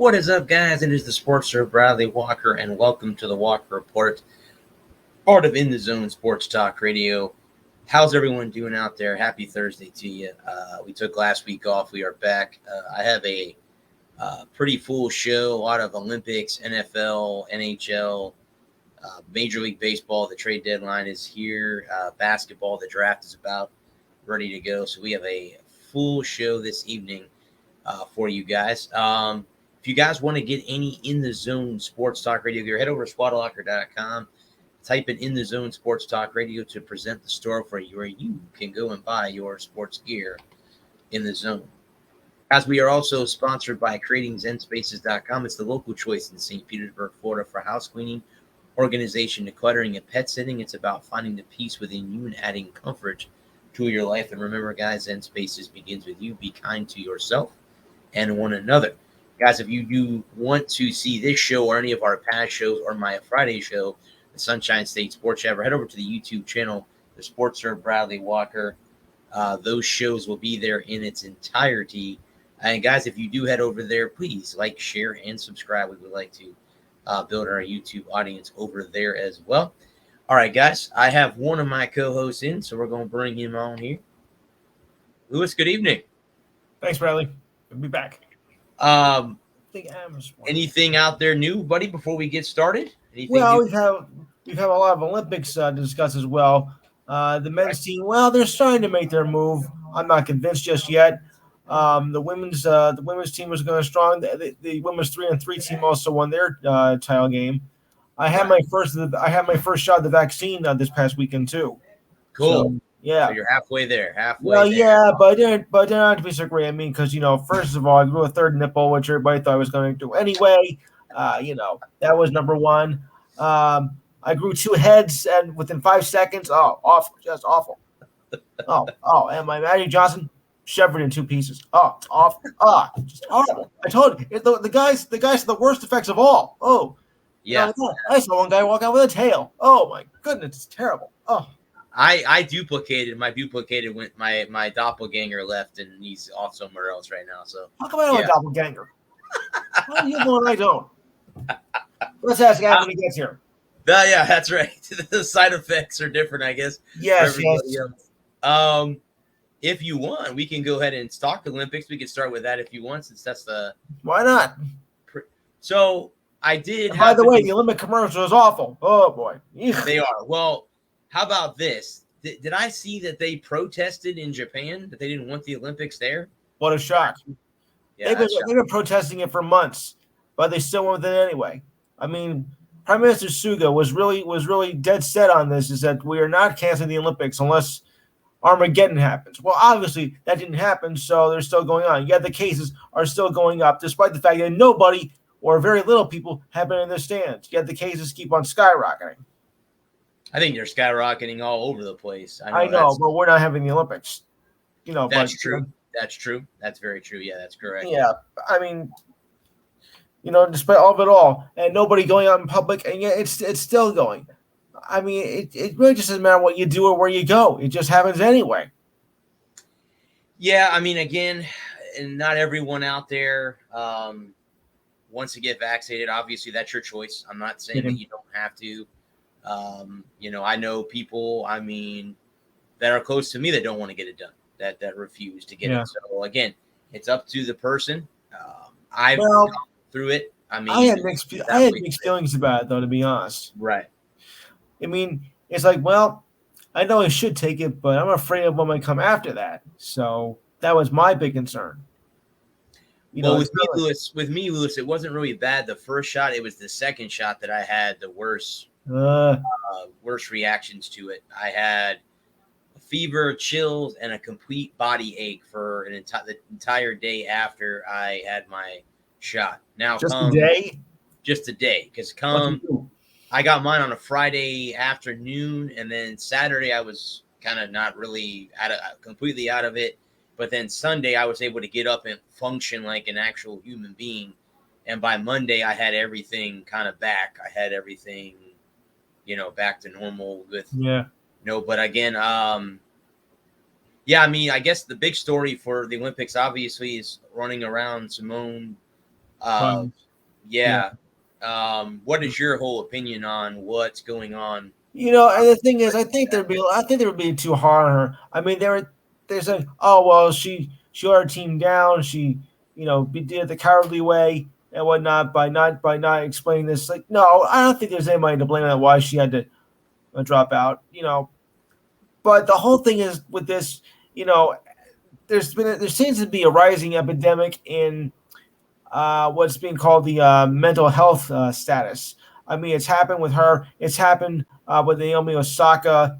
What is up, guys? It is the Sportster Bradley Walker, and welcome to the Walker Report, part of In the Zone Sports Talk Radio. How's everyone doing out there? Happy Thursday to you. We took last week off. We are back. I have a pretty full show, a lot of Olympics, NFL, NHL, Major League Baseball. The trade deadline is here. Basketball, the draft is about ready to go. So we have a full show this evening for you guys. If you guys want to get any In the Zone Sports Talk Radio gear, head over to squadlocker.com. Type in the Zone Sports Talk Radio to present the store for you, where you can go and buy your sports gear in the zone. As we are also sponsored by creatingzenspaces.com. It's the local choice in St. Petersburg, Florida for house cleaning, organization, decluttering, and pet sitting. It's about finding the peace within you and adding comfort to your life. And remember, guys, Zen Spaces begins with you. Be kind to yourself and one another. Guys, if you do want to see this show or any of our past shows or my Friday show, the Sunshine State Sports Chat, head over to the YouTube channel, the Sportster Bradley Walker. Those shows will be there in its entirety. And guys, if you do head over there, please like, share, and subscribe. We would like to build our YouTube audience over there as well. All right, guys, I have one of my co-hosts in, so we're going to bring him on here. Lewis, good evening. Thanks, Bradley. We'll be back. Anything out there new, buddy, before we get started? Anything well, new? we've had a lot of Olympics to discuss as well. The men's team, well, they're starting to make their move. I'm not convinced just yet. The women's team was going strong. The women's 3-on-3 team also won their title game. I had my first shot of the vaccine this past weekend too. Cool. So, yeah. So you're halfway there. Yeah, but they're not to be so great. I mean, because first of all, I grew a third nipple, which everybody thought I was going to do anyway. That was number one. I grew 2 heads, and within 5 seconds, awful, just awful. And my Magic Johnson severed in 2 pieces. It's awful. Just horrible. I told you, the guys are the worst effects of all. Yeah. I saw one guy walk out with a tail. Oh my goodness, it's terrible. I duplicated when my doppelganger left, and he's off somewhere else right now. So how come I have a doppelganger? How do you know and I don't? Let's ask Adam when he gets here. Yeah, that's right. The side effects are different, I guess. Yes. If you want, we can go ahead and talk Olympics. We can start with that if you want, since that's the. Why not? So I did. By the way, the Olympic commercial is awful. Oh boy, they are. Well, how about this? Did I see that they protested in Japan that they didn't want the Olympics there? What a shock! Yeah, they've been protesting it for months, but they still went with it anyway. I mean, Prime Minister Suga was really dead set on this. Is that we are not canceling the Olympics unless Armageddon happens. Well, obviously that didn't happen, so they're still going on. Yet the cases are still going up, despite the fact that nobody or very little people have been in the stands. Yet the cases keep on skyrocketing. I think they're skyrocketing all over the place. I know, but we're not having the Olympics. That's true. That's true. That's very true. Yeah, that's correct. Yeah, I mean, despite all of it all, and nobody going out in public, and yet it's still going. I mean, it really just doesn't matter what you do or where you go. It just happens anyway. Yeah, I mean, again, and not everyone out there wants to get vaccinated. Obviously, that's your choice. I'm not saying that you don't have to. I know people, that are close to me that don't want to get it done, that refuse to get it. So again, it's up to the person. I've gone through it. I had mixed feelings about it, though, to be honest. Right. I mean, it's like, well, I know I should take it, but I'm afraid of what might come after that. So that was my big concern. With me, Lewis, it wasn't really bad. The first shot, it was the second shot that I had the worst reactions to it. I had a fever, chills, and a complete body ache for the entire day after I had my shot. Now, just a day, because I got mine on a Friday afternoon, and then Saturday I was kind of not really completely out of it. But then Sunday I was able to get up and function like an actual human being. And by Monday I had everything kind of back. I had everything, back to normal but again, I guess the big story for the Olympics obviously is running around Simone Uh, Right. yeah. What is your whole opinion on what's going on? And the thing is, I think they were being too hard on her. I mean, they're saying, oh well, she let her team down. She, did it the cowardly way and whatnot by not explaining this. Like, no, I don't think there's anybody to blame on why she had to drop out. But the whole thing is with this, you know, there seems to be a rising epidemic in what's being called the mental health status. I mean, it's happened with her. It's happened with Naomi Osaka.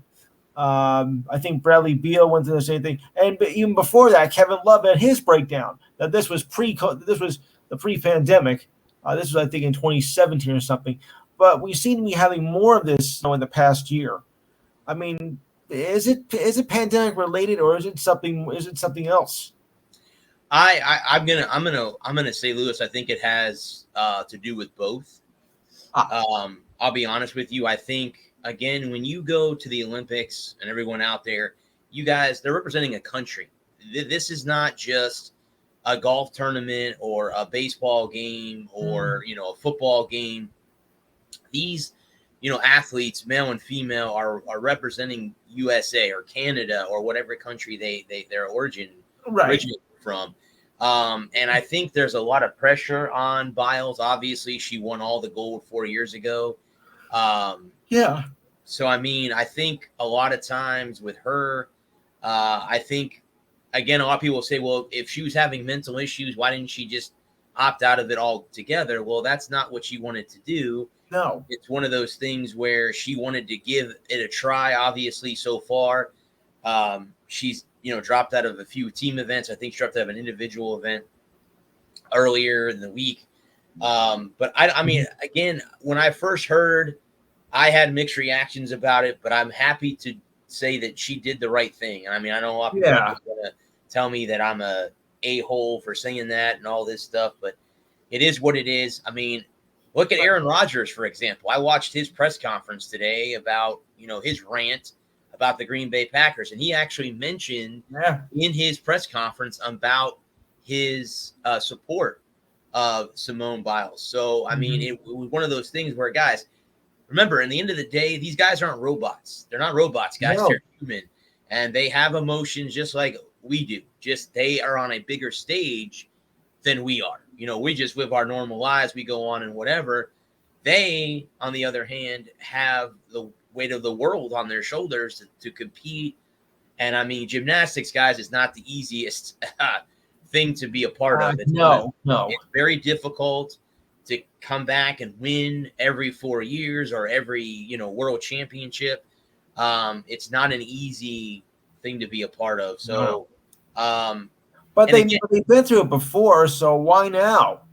I think Bradley Beal went through the same thing, and even before that, Kevin Love had his breakdown. That this was the pre-pandemic. This was, I think, in 2017 or something. But we seem to be having more of this in the past year. I mean, is it pandemic related, or is it something else? I'm gonna say, Lewis. I think it has to do with both. Ah, I'll be honest with you. I think again, when you go to the Olympics and everyone out there, you guys, they're representing a country. This is not just a golf tournament or a baseball game or a football game. These athletes, male and female, are representing USA or Canada or whatever country their right. originated from. And I think there's a lot of pressure on Biles. Obviously, she won all the gold 4 years ago. Yeah. So, I mean, I think a lot of times with her, I think, again, a lot of people say, well, if she was having mental issues, why didn't she just opt out of it altogether? Well, that's not what she wanted to do. No. It's one of those things where she wanted to give it a try. Obviously, so far, she's dropped out of a few team events. I think she dropped out of an individual event earlier in the week. But I mean, again, when I first heard, I had mixed reactions about it. But I'm happy to say that she did the right thing. And I mean, I know a lot of people Yeah. are going to tell me that I'm a hole for saying that and all this stuff, but it is what it is. I mean, look at Aaron Rodgers, for example. I watched his press conference today about, his rant about the Green Bay Packers. And he actually mentioned Yeah. in his press conference about his support of Simone Biles. So, I mean, it was one of those things where, guys, remember, in the end of the day, these guys aren't robots. They're not robots, guys. No. They're human. And they have emotions just like we do. Just they are on a bigger stage than we are. We just live our normal lives. We go on and whatever. They, on the other hand, have the weight of the world on their shoulders to compete. And I mean, gymnastics, guys, is not the easiest thing to be a part of. No. It's very difficult to come back and win every 4 years or every world championship. It's not an easy thing to be a part of. So, But and again, they've been through it before, so why now?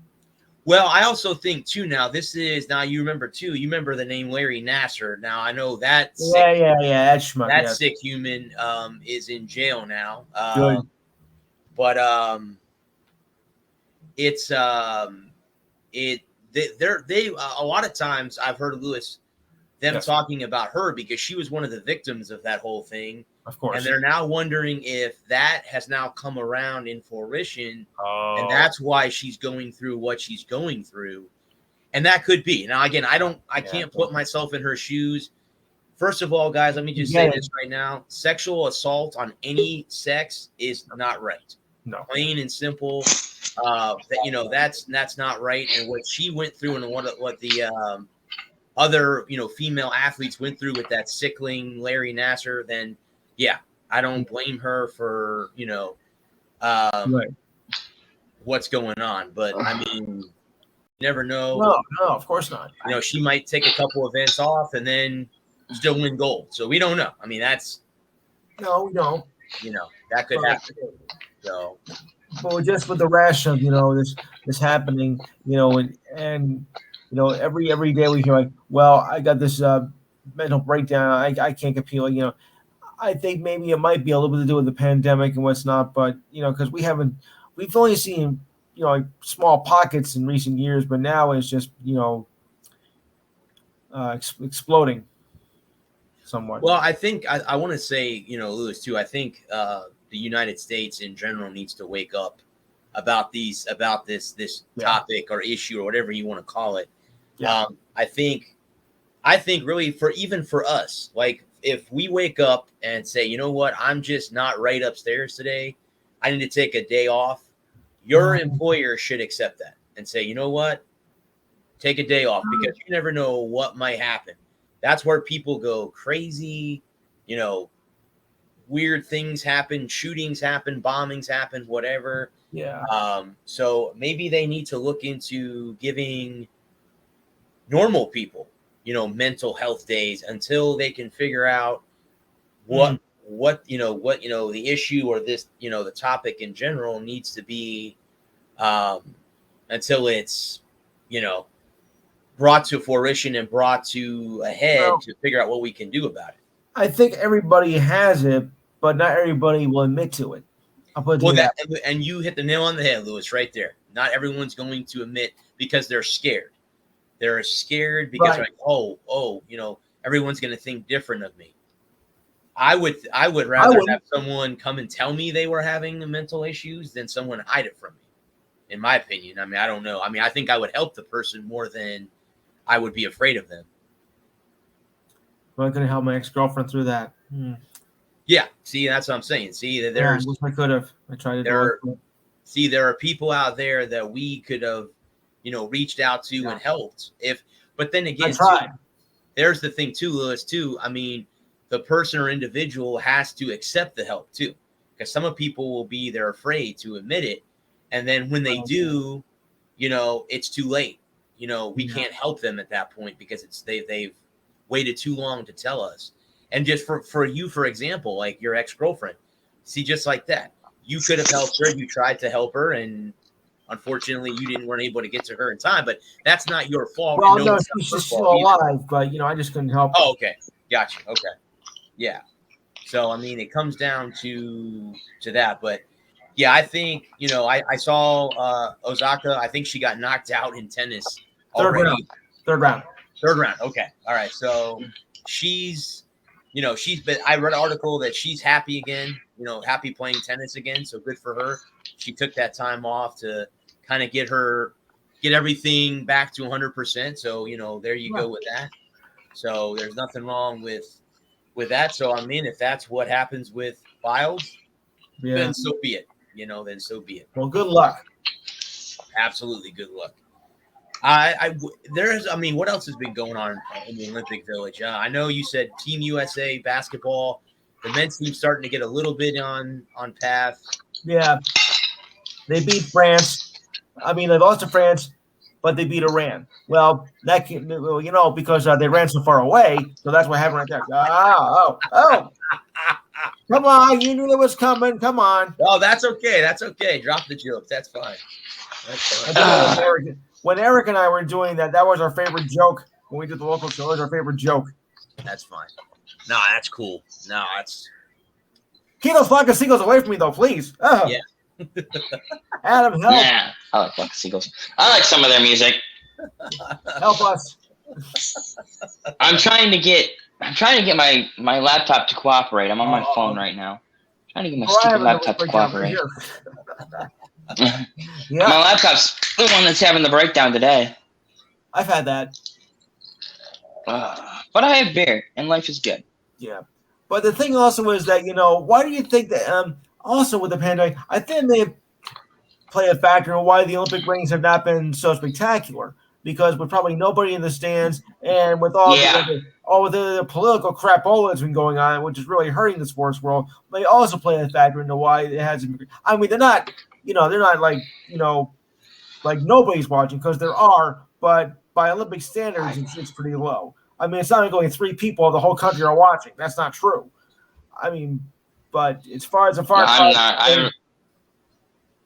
well, I also think too. Now, you remember the name Larry Nasser. Now, I know that Yeah. that Yes. sick human is in jail now. Good. But it's it they a lot of times I've heard Lewis them Yes. talking about her because she was one of the victims of that whole thing. Of course. And they're now wondering if that has now come around in fruition. And Oh. that's why she's going through what she's going through. And that could be. Now, again, I can't put myself in her shoes. First of all, guys, let me just say this right now. Sexual assault on any sex is not right. No. Plain and simple. That's not right. And what she went through and what the other female athletes went through with that sickling Larry Nasser, then yeah, I don't blame her for Right. what's going on. But I mean, you never know. No, of course not. She might take a couple events off and then still win gold. So we don't know. I mean, that's No, we don't. that could happen. So, but just with the rash of this happening, and every day we hear like, well, I got this mental breakdown. I can't compete. Like, I think maybe it might be a little bit to do with the pandemic and what's not, but because we've only seen like small pockets in recent years, but now it's just exploding somewhat. well, I think I want to say, Lewis, too. I think the United States in general needs to wake up about this topic or issue or whatever you want to call it. Yeah. I think really for us, like if we wake up and say, you know what, I'm just not right upstairs today, I need to take a day off. Your employer should accept that and say, you know what, take a day off, because you never know what might happen. That's where people go crazy. Weird things happen, shootings happen, bombings happen, whatever. Yeah. So maybe they need to look into giving normal people, mental health days until they can figure out what the issue or this, the topic in general needs to be, until it's, brought to fruition and brought to a head to figure out what we can do about it. I think everybody has it, but not everybody will admit to it. And you hit the nail on the head, Lewis, right there. Not everyone's going to admit because they're scared. They're scared because they're like, everyone's going to think different of me. I would rather have someone come and tell me they were having mental issues than someone hide it from me, in my opinion. I mean, I don't know. I mean, I think I would help the person more than I would be afraid of them. I'm not going to help my ex-girlfriend through that. Yeah. See, that's what I'm saying. See, that there's. I wish I could have. I tried to do it. See, there are people out there that we could have, reached out to and helped. But then again, there's the thing too, Lewis, too. I mean, the person or individual has to accept the help too, because some of people will be, they're afraid to admit it. And then when they do, it's too late. We can't help them at that point because they've waited too long to tell us. And just for you, for example, like your ex-girlfriend, see, just like that, you could have helped her. You tried to help her, and unfortunately, you weren't able to get to her in time. But that's not your fault. Well, no, she's still alive, but I just couldn't help her. Oh, okay, gotcha. Okay, yeah. So I mean, it comes down to that. But yeah, I think I saw Osaka. I think she got knocked out in tennis already. Third round. Okay, all right. So she's been. I read an article that she's happy again. Happy playing tennis again. So good for her. She took that time off to kind of get everything back to 100%. So, there you go with that. So there's nothing wrong with that. So, I mean, if that's what happens with Biles, then so be it. Then so be it. Well, good luck. Absolutely good luck. What else has been going on in the Olympic Village? I know you said Team USA basketball. The men's team's starting to get a little bit on path. Yeah. They beat France. I mean, they lost to France, but they beat Iran. Well, because they ran so far away. So that's what happened right there. Oh. Come on. You knew it was coming. Come on. Oh, that's okay. That's okay. Drop the jokes. That's fine. When Eric and I were doing that was our favorite joke. When we did the local show, it was our favorite joke. That's fine. No, that's cool. No, that's. Keep those fucking seagulls away from me, though, please. Oh. Yeah. Adam, help. Nah, I like fucking seagulls. I like some of their music. Help us. I'm trying to get my laptop to cooperate. I'm on my phone right now. I'm trying to get my stupid laptop to cooperate. My laptop's the one that's having the breakdown today. I've had that. But I have beer, and life is good. Yeah. But the thing also is that, why do you think that also with the pandemic, I think they play a factor in why the Olympic rings have not been so spectacular. Because with probably nobody in the stands and with all the political crapola that's been going on, which is really hurting the sports world, they also play a factor into why it hasn't been. I mean, they're not like, like nobody's watching, because there are, but by Olympic standards, it's pretty low. I mean, it's not like only 3 people the whole country are watching. That's not true. I mean, but as far as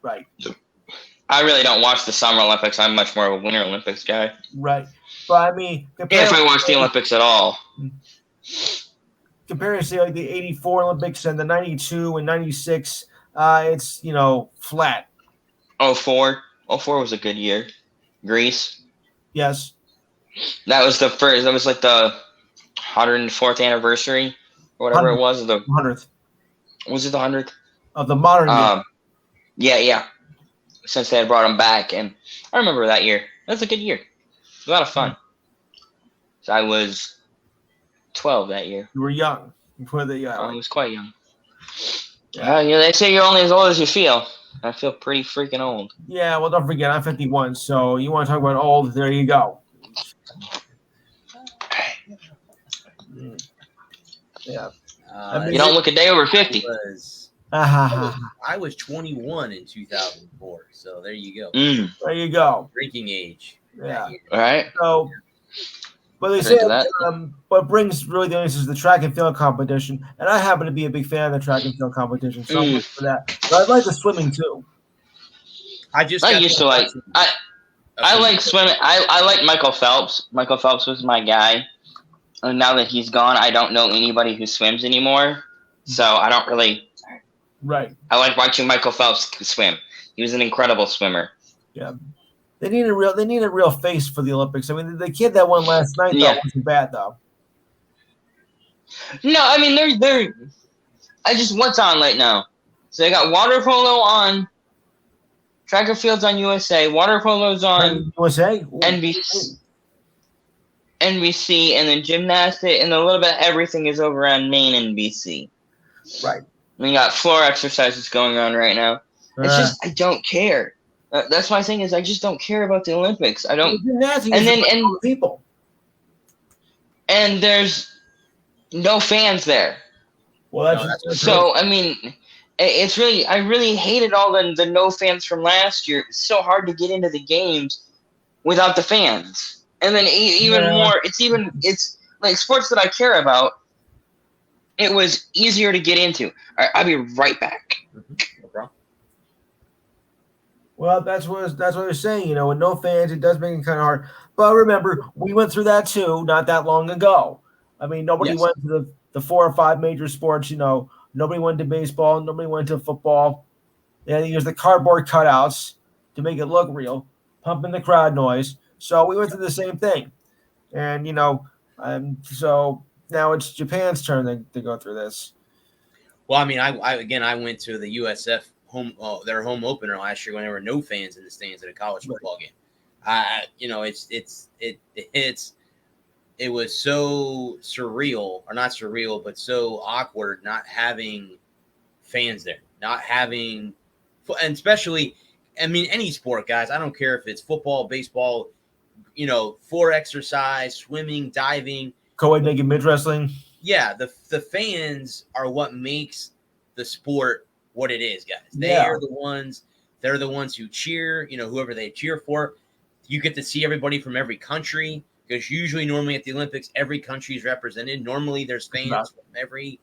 right. I really don't watch the Summer Olympics. I'm much more of a Winter Olympics guy. Right. But I mean, if I watch the Olympics at all. Compared to like the 84 Olympics and the 92 and 96, it's, flat. 04 was a good year. Greece. Yes. That was like the 104th anniversary or whatever it was. The 100th. Was it the 100th? Of the modern year. Yeah. since they had brought him back. And I remember that year. That was a good year. It was a lot of fun. So I was 12 that year. You were young. I was quite young. Yeah. They say you're only as old as you feel. I feel pretty freaking old. Yeah, well, don't forget, I'm 51, so you want to talk about old, there you go. Yeah. You don't look a day over 50. I was 21 in 2004, so there you go. There you go. Drinking age. Yeah. All right. So, but they say what brings really the audience is the track and field competition, and I happen to be a big fan of the track and field competition, so I'm for that. But I like the swimming too. I like swimming. I like Michael Phelps. Michael Phelps was my guy. And now that he's gone, I don't know anybody who swims anymore. So I don't really. Right. I like watching Michael Phelps swim. He was an incredible swimmer. Yeah. They need a real face for the Olympics. I mean, the kid that won last night wasn't bad though. No, I mean they're. What's on right now? So they got water polo on. Track and field's on USA. Water polo's on USA. NBC, and then gymnastics, and a little bit of everything is over on main NBC. Right. We got floor exercises going on right now. It's just I don't care. That's my thing is I just don't care about the Olympics. I don't. And people. And there's no fans there. Well, so I mean, it's really I really hated all the no fans from last year. It's so hard to get into the games without the fans. And then more, it's like sports that I care about. It was easier to get into. All right, I'll be right back. No problem. Well, that's what I was saying. With no fans, it does make it kind of hard. But remember, we went through that too, not that long ago. I mean, nobody went to the 4 or 5 major sports. Nobody went to baseball. Nobody went to football. They had to use the cardboard cutouts to make it look real, pumping the crowd noise. So we went through the same thing, and so now it's Japan's turn to go through this. Well, I mean, I went to the USF their home opener last year when there were no fans in the stands at a college football game. It was so surreal, or not surreal, but so awkward not having fans there, and especially, I mean, any sport, guys. I don't care if it's football, baseball. Floor exercise, swimming, diving, co-ed naked mid wrestling. Yeah, the fans are what makes the sport what it is, guys. They're the ones who cheer, whoever they cheer for. You get to see everybody from every country, because normally at the Olympics, every country is represented. Normally there's fans from every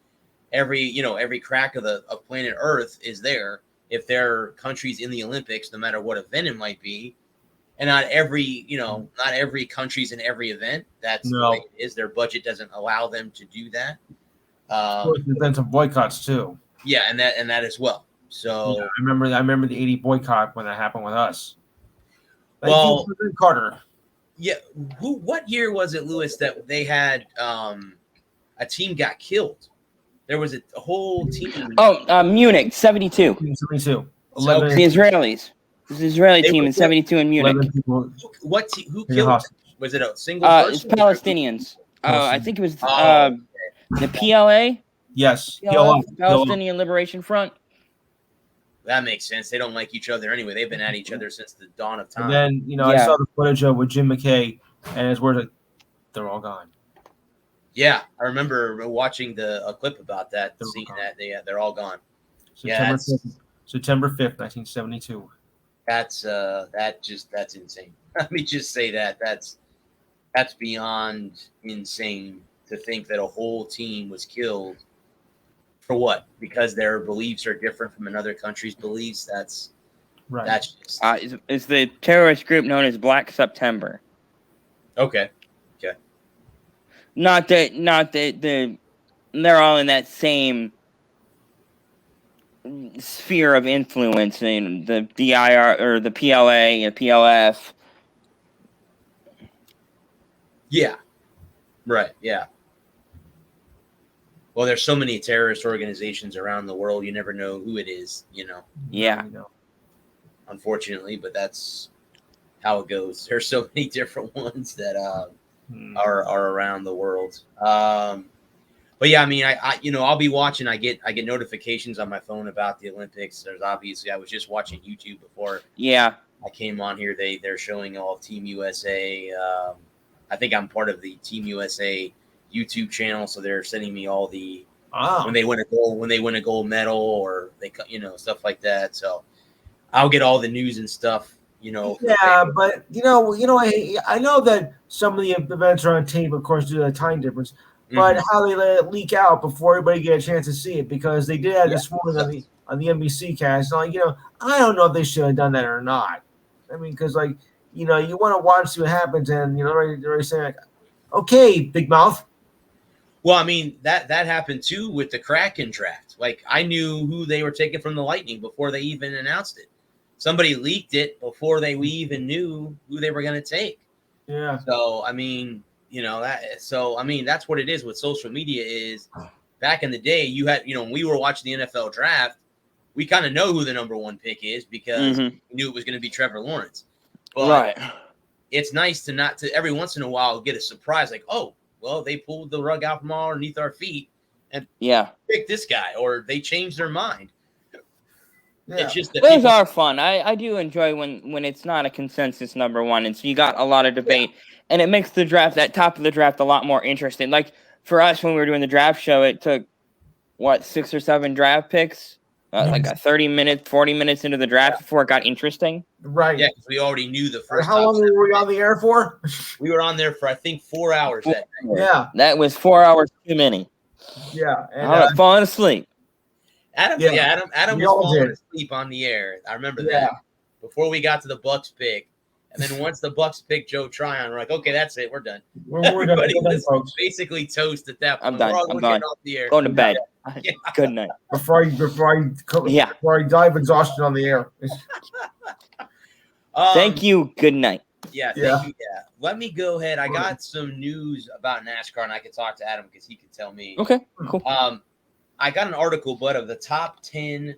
crack of planet Earth is there. If there are countries in the Olympics, no matter what event it might be. And not every country's in every event. That's the way it is. Their budget doesn't allow them to do that. There's been some boycotts too. Yeah, and that as well. So I remember the '80 boycott when that happened with us. Well, Carter. Yeah, what year was it, Lewis, that they had a team got killed? There was a whole team. Oh, Munich, 72. 72. The Israelis. It was an Israeli team in 72 in Munich. Who killed? Was it a single person? It's Palestinians. I think it was the PLA. Yes. Palestinian Liberation Front. That makes sense. They don't like each other anyway. They've been at each other since the dawn of time. And then, I saw the footage with Jim McKay, and his words like, they're all gone. Yeah, I remember watching a clip about that, seeing that they're all gone. September 5th, 1972. That's insane. Let me just say that's beyond insane to think that a whole team was killed for what? Because their beliefs are different from another country's beliefs. That's right. That's just it's the terrorist group known as Black September. Okay. Not that they're all in that same sphere of influence in the DIR or the PLA and PLF. Yeah. Right. Yeah. Well, there's so many terrorist organizations around the world. You never know who it is, Yeah. unfortunately, but that's how it goes. There's so many different ones that are around the world. But yeah, I mean, I I'll be watching. I get notifications on my phone about the Olympics. There's obviously I was just watching YouTube before. Yeah, I came on here. They're showing all Team USA. I think I'm part of the Team USA YouTube channel, so they're sending me all the when they win a gold medal, or they stuff like that. So I'll get all the news and stuff. Yeah, but I know that some of the events are on tape, of course, due to the time difference. But how they let it leak out before everybody get a chance to see it, because they did that this morning on the NBC cast. I don't know if they should have done that or not. I mean, because you want to watch, see what happens, and they're saying, okay, big mouth. Well, I mean that happened too with the Kraken draft. Like, I knew who they were taking from the Lightning before they even announced it. Somebody leaked it before we even knew who they were going to take. Yeah. So I mean. That's what it is with social media. Is back in the day, you had, when we were watching the NFL draft, we kind of know who the number one pick is because we knew it was going to be Trevor Lawrence. But it's nice to every once in a while get a surprise, like, oh, well, they pulled the rug out from underneath our feet and picked this guy, or they changed their mind. Yeah. It's just that those are fun. I do enjoy when it's not a consensus number one, and so you got a lot of debate, and it makes the draft, that top of the draft, a lot more interesting. Like for us, when we were doing the draft show, it took 6 or 7 draft picks, like a 40 minutes into the draft before it got interesting. Right. Yeah, because we already knew the first. How long were we on the air for? We were on there for, I think, 4 hours that day. Yeah, that was 4 hours too many. Yeah, and I was falling asleep. Adam was falling asleep on the air. I remember that before we got to the Bucks pick, and then once the Bucks picked Joe Tryon, we're like, okay, that's it, we're done. Everybody was basically toast at that point. I'm done. I'm done. Off the air. Going to bed. Yeah. Good night. Before I dive exhausted on the air. Thank you. Good night. Yeah, thank you. Yeah. Let me go ahead. I got some news about NASCAR, and I can talk to Adam because he can tell me. Okay, cool. I got an article, bud, of the top 10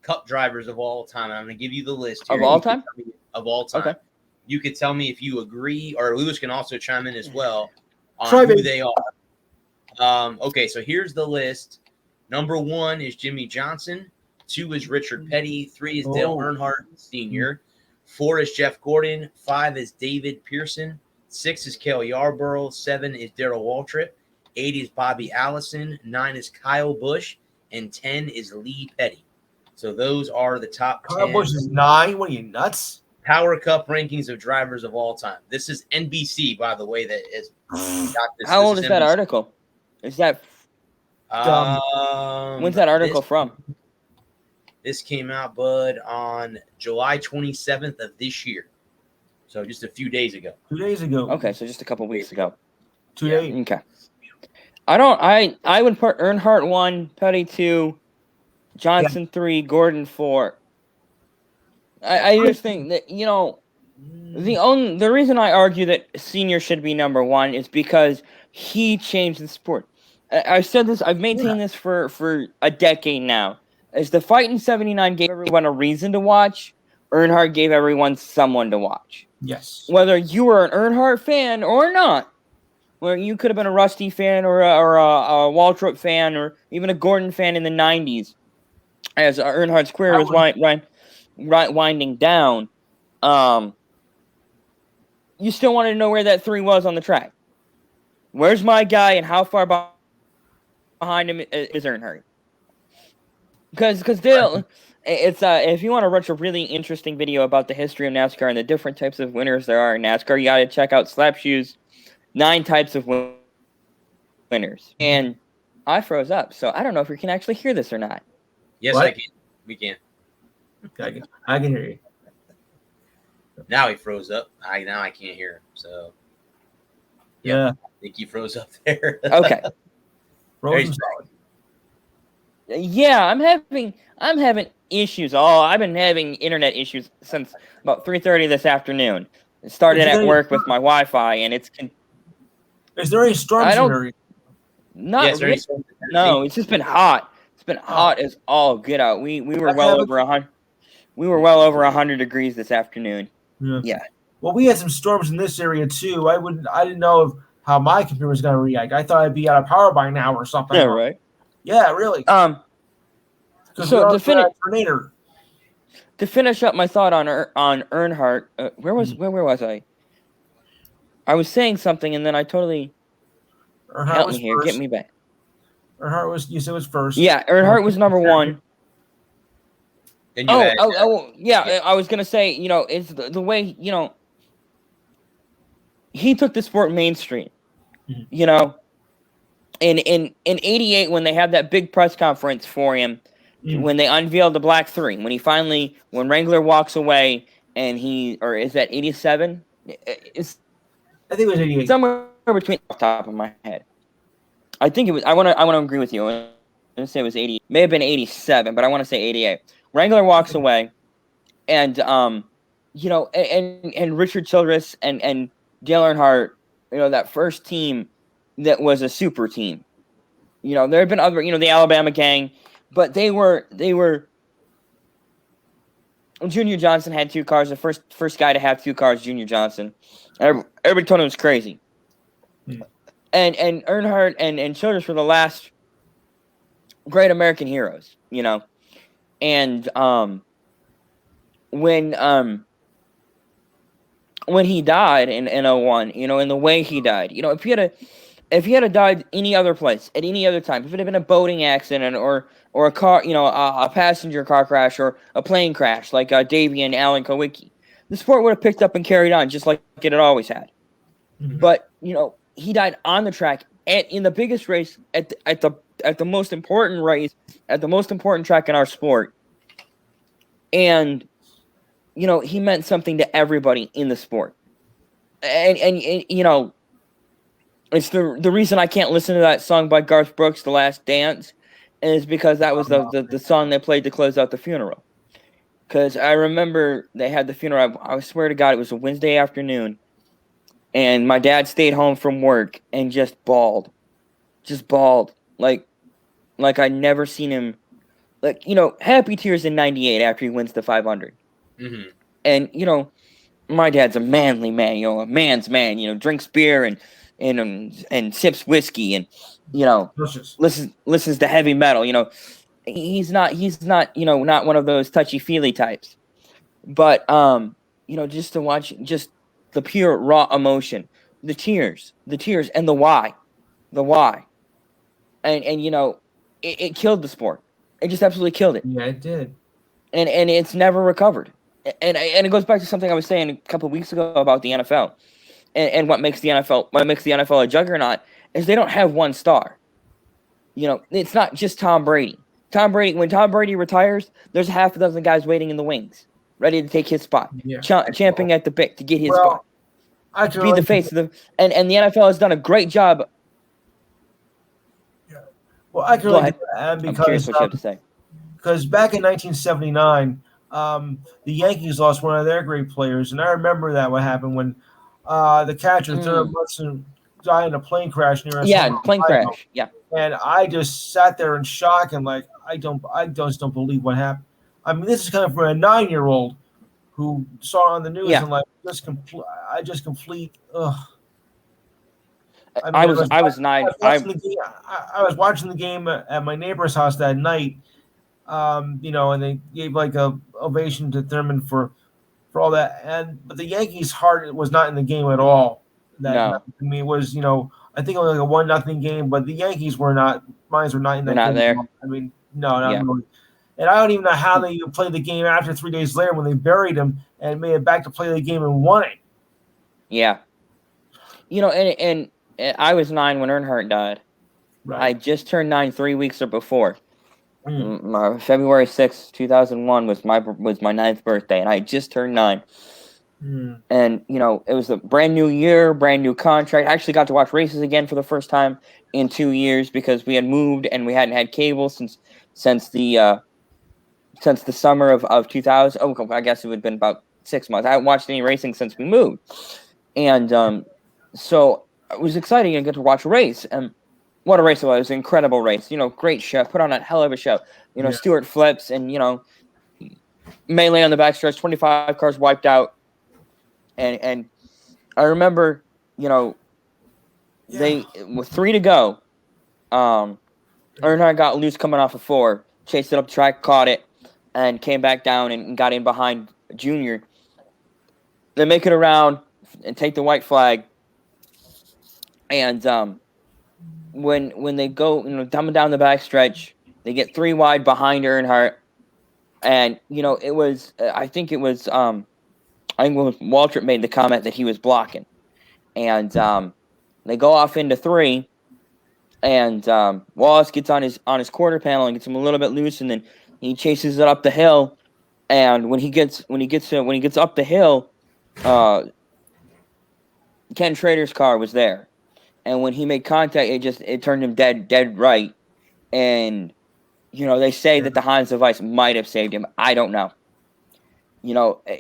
Cup drivers of all time, and I'm going to give you the list here. Of all time? Of all time. Okay. You could tell me if you agree, or Lewis can also chime in as well on who they are. Okay, so here's the list. Number 1 is Jimmy Johnson. 2 is Richard Petty. 3 is Dale Earnhardt Sr. 4 is Jeff Gordon. 5 is David Pearson. 6 is Cale Yarborough. 7 is Darrell Waltrip. 8 is Bobby Allison. 9 is Kyle Busch. And 10 is Lee Petty. So those are the top 10. Kyle Busch is 9? What are you, nuts? Power Cup rankings of drivers of all time. This is NBC, by the way, that is got this. How old is that article? Is that when's that article from? This came out, bud, on July 27th of this year. So just a few days ago. 2 days ago. Okay, so just a couple weeks ago. 2 days. Okay. I would put Earnhardt 1, Petty 2, Johnson 3, Gordon 4. I just think that, the reason I argue that Senior should be number 1 is because he changed the sport. I've said this, I've maintained this for a decade now. As the fight in 79 gave everyone a reason to watch, Earnhardt gave everyone someone to watch. Yes. Whether you were an Earnhardt fan or not, where you could have been a Rusty fan or a Waltrip fan or even a Gordon fan in the 90s, as Earnhardt's career was winding down, you still wanted to know where that 3 was on the track. Where's my guy, and how far behind him is Earnhardt? Because it's if you want to watch a really interesting video about the history of NASCAR and the different types of winners there are in NASCAR, you got to check out Slapshoe's 9 types of winners. And I froze up, so I don't know if you can actually hear this or not. Yes, I can. We can. I can hear you. Now he froze up. Now I can't hear him. So yeah, I think he froze up there. Okay. Frozen solid. Yeah, I'm having issues. I've been having internet issues since about 3:30 this afternoon. It started at work with my Wi-Fi, and it's. Is there any storm scenario? Not really. No, it's just been hot. It's been hot as all get out. We were well over 100. We were well over 100 degrees this afternoon. Yeah. Well, we had some storms in this area too. I didn't know how my computer was going to react. I thought I'd be out of power by now or something. Yeah, right. Yeah, really. So to finish up my thought on Earnhardt, where was I? I was saying something and then I totally help me here. Get me back. Earnhardt was first. Yeah, Earnhardt was number one. And yeah. I was gonna say, it's the way he took the sport mainstream. In '88 when they had that big press conference for him, when they unveiled the Black 3, when Wrangler walks away and is that '87? I think it was '88. Somewhere between off the top of my head. I think it was. I want to agree with you. I'm gonna say it was '80. May have been '87, but I want to say '88. Wrangler walks away, and and Richard Childress and Dale Earnhardt, that first team that was a super team. There had been other, the Alabama gang, but they were. Junior Johnson had 2 cars. The first guy to have 2 cars, Junior Johnson. Everybody told him it was crazy. And Earnhardt and Childress were the last great American heroes, And when he died in 01, in the way he died, if he had died any other place at any other time, if it had been a boating accident or a car, a passenger car crash or a plane crash like Davey and Alan Kowicki, the sport would have picked up and carried on just like it had always had. But he died on the track in the biggest race at the most important race at the most important track in our sport, and he meant something to everybody in the sport, and it's the reason I can't listen to that song by Garth Brooks, "The Last Dance," is because that was the song they played to close out the funeral. Because I remember they had the funeral. I swear to God, it was a Wednesday afternoon. And my dad stayed home from work and just bawled. Like I'd never seen him. Happy tears in '98 after he wins the 500. And, my dad's a manly man, a man's man, drinks beer and sips whiskey and, listens to heavy metal. He's not, not one of those touchy-feely types. But, just to watch the pure raw emotion, the tears and the why, and it killed the sport. It just absolutely killed it. Yeah, it did. And it's never recovered. And it goes back to something I was saying a couple of weeks ago about the NFL, and what makes the NFL a juggernaut is they don't have one star. It's not just Tom Brady. When Tom Brady retires, there's half a dozen guys waiting in the wings, ready to take his spot, champing at the bit to get his spot. To be the face of and the NFL has done a great job. Yeah. Well, I can relate to that because I'm curious what you have to say. Because back in 1979, the Yankees lost one of their great players, and I remember that what happened when the catcher Thurman Munson died in a plane crash near us. Yeah, plane crash. Yeah. And I just sat there in shock and I just don't believe what happened. I mean, this is coming from a 9-year-old who saw it on the news and I just complete. Ugh. I was 9. I was watching the game at my neighbor's house that night. And they gave a ovation to Thurman for all that. But the Yankees' heart was not in the game at all. No. I mean, it was I think only a 1-0 game, but the Yankees were not. Minds were not in that game. Not there. I mean, no, not really. And I don't even know how they played the game after 3 days later when they buried him and made it back to play the game and won it. Yeah. And I was 9 when Earnhardt died. Right. I just turned 9 3 weeks before. February 6th, 2001 was my 9th birthday, and I just turned 9. And, it was a brand new year, brand new contract. I actually got to watch races again for the first time in 2 years because we had moved and we hadn't had cable since the summer of 2000. Oh, I guess it would have been about 6 months. I haven't watched any racing since we moved. And so it was exciting to get to watch a race. And what a race it was. It was an incredible race. Great show. Put on a hell of a show. Stuart Flips and, melee on the backstretch, 25 cars wiped out. And I remember, they with 3 to go, Earnhardt got loose coming off of 4, chased it up the track, caught it, and came back down and got in behind Junior. They make it around and take the white flag. And when they go, coming down the backstretch, they get 3 wide behind Earnhardt. And, it was, I think Waltrip made the comment that he was blocking. And they go off into 3. And Wallace gets on his quarter panel and gets him a little bit loose, and then he chases it up the hill. And when he gets up the hill, Ken Schrader's car was there, and when he made contact, it turned him dead right. And they say that the Hans device might have saved him. I don't know.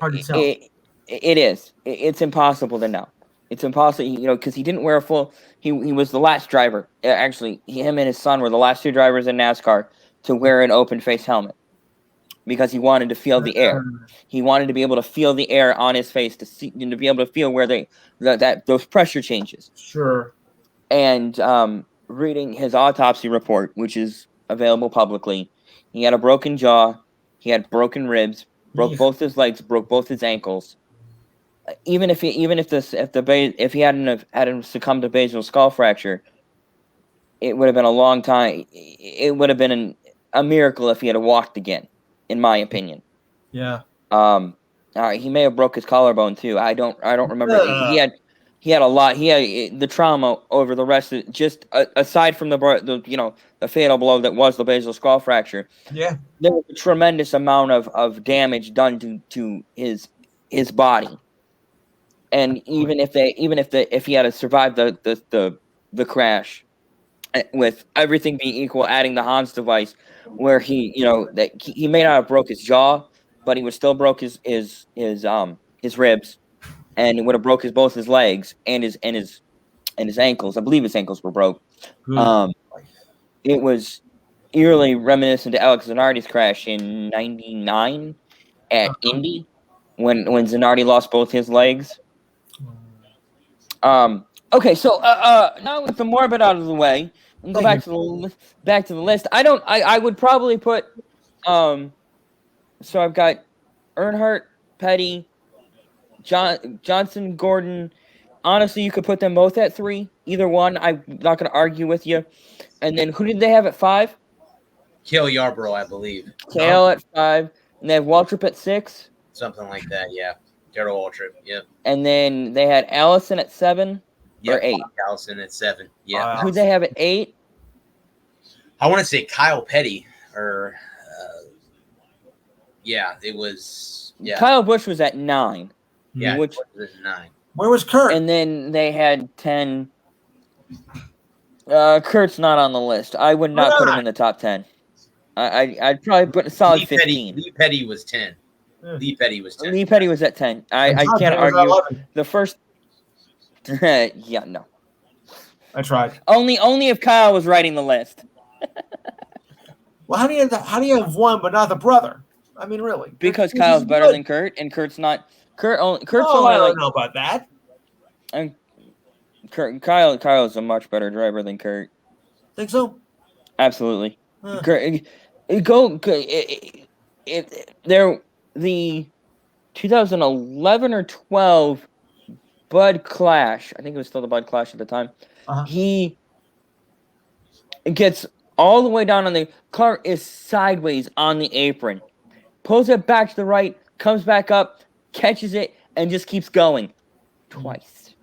Hard to tell. It is. It's impossible to know. It's impossible, because he didn't wear a full. He was the last driver. Actually, him and his son were the last 2 drivers in NASCAR to wear an open face helmet, because he wanted to feel the air. He wanted to be able to feel the air on his face to see, to be able to feel where those pressure changes. Sure. And reading his autopsy report, which is available publicly, he had a broken jaw, he had broken ribs, broke both his legs, broke both his ankles. Even if he hadn't succumbed to basal skull fracture, it would have been a long time. It would have been a miracle if he had walked again, in my opinion. Yeah. He may have broke his collarbone too. I don't remember. He had a lot. He had the trauma over the rest of just aside from the fatal blow that was the basal skull fracture. Yeah. There was a tremendous amount of damage done to his body. And even if he had survived the crash, with everything being equal, adding the Hans device, where he may not have broke his jaw, but he would still broke his ribs, and it would have broke both his legs and his ankles. I believe his ankles were broke. It was eerily reminiscent to Alex Zanardi's crash in '99 at Indy, when Zanardi lost both his legs. Okay, so now with the morbid out of the way, and go back to the list. I would probably put so I've got Earnhardt, Petty, Johnson, Gordon. Honestly, you could put them both at 3. Either one, I'm not going to argue with you. And then who did they have at 5? Cale Yarborough, I believe. Cale at 5, and they have Waltrip at 6. Something like that, yeah. Darrell Waltrip, yep. And then they had Allison at 7 or 8. Allison at 7, yeah. Who they have at 8? I want to say Kyle Petty, or it was Kyle Busch was at 9. Yeah, which was at 9. Where was Kurt? And then they had 10. Kurt's not on the list. I would not put him in the top 10. I'd probably put a solid 15. Lee Petty was 10. Lee Petty was 10. Lee Petty was at 10. I can't argue. The first. Yeah, no. I tried. Only if Kyle was writing the list. Well, how do you have one but not the brother? I mean, really? Because Kyle's better than Kurt, and Kurt's not. Kurt's only I don't know about that. And Kyle is a much better driver than Kurt. Think so? Absolutely. Kurt, the 2011 or 12 Bud Clash. I think it was still the Bud Clash at the time. He gets all the way down on the car, is sideways on the apron, pulls it back to the right, comes back up, catches it, and just keeps going. Twice.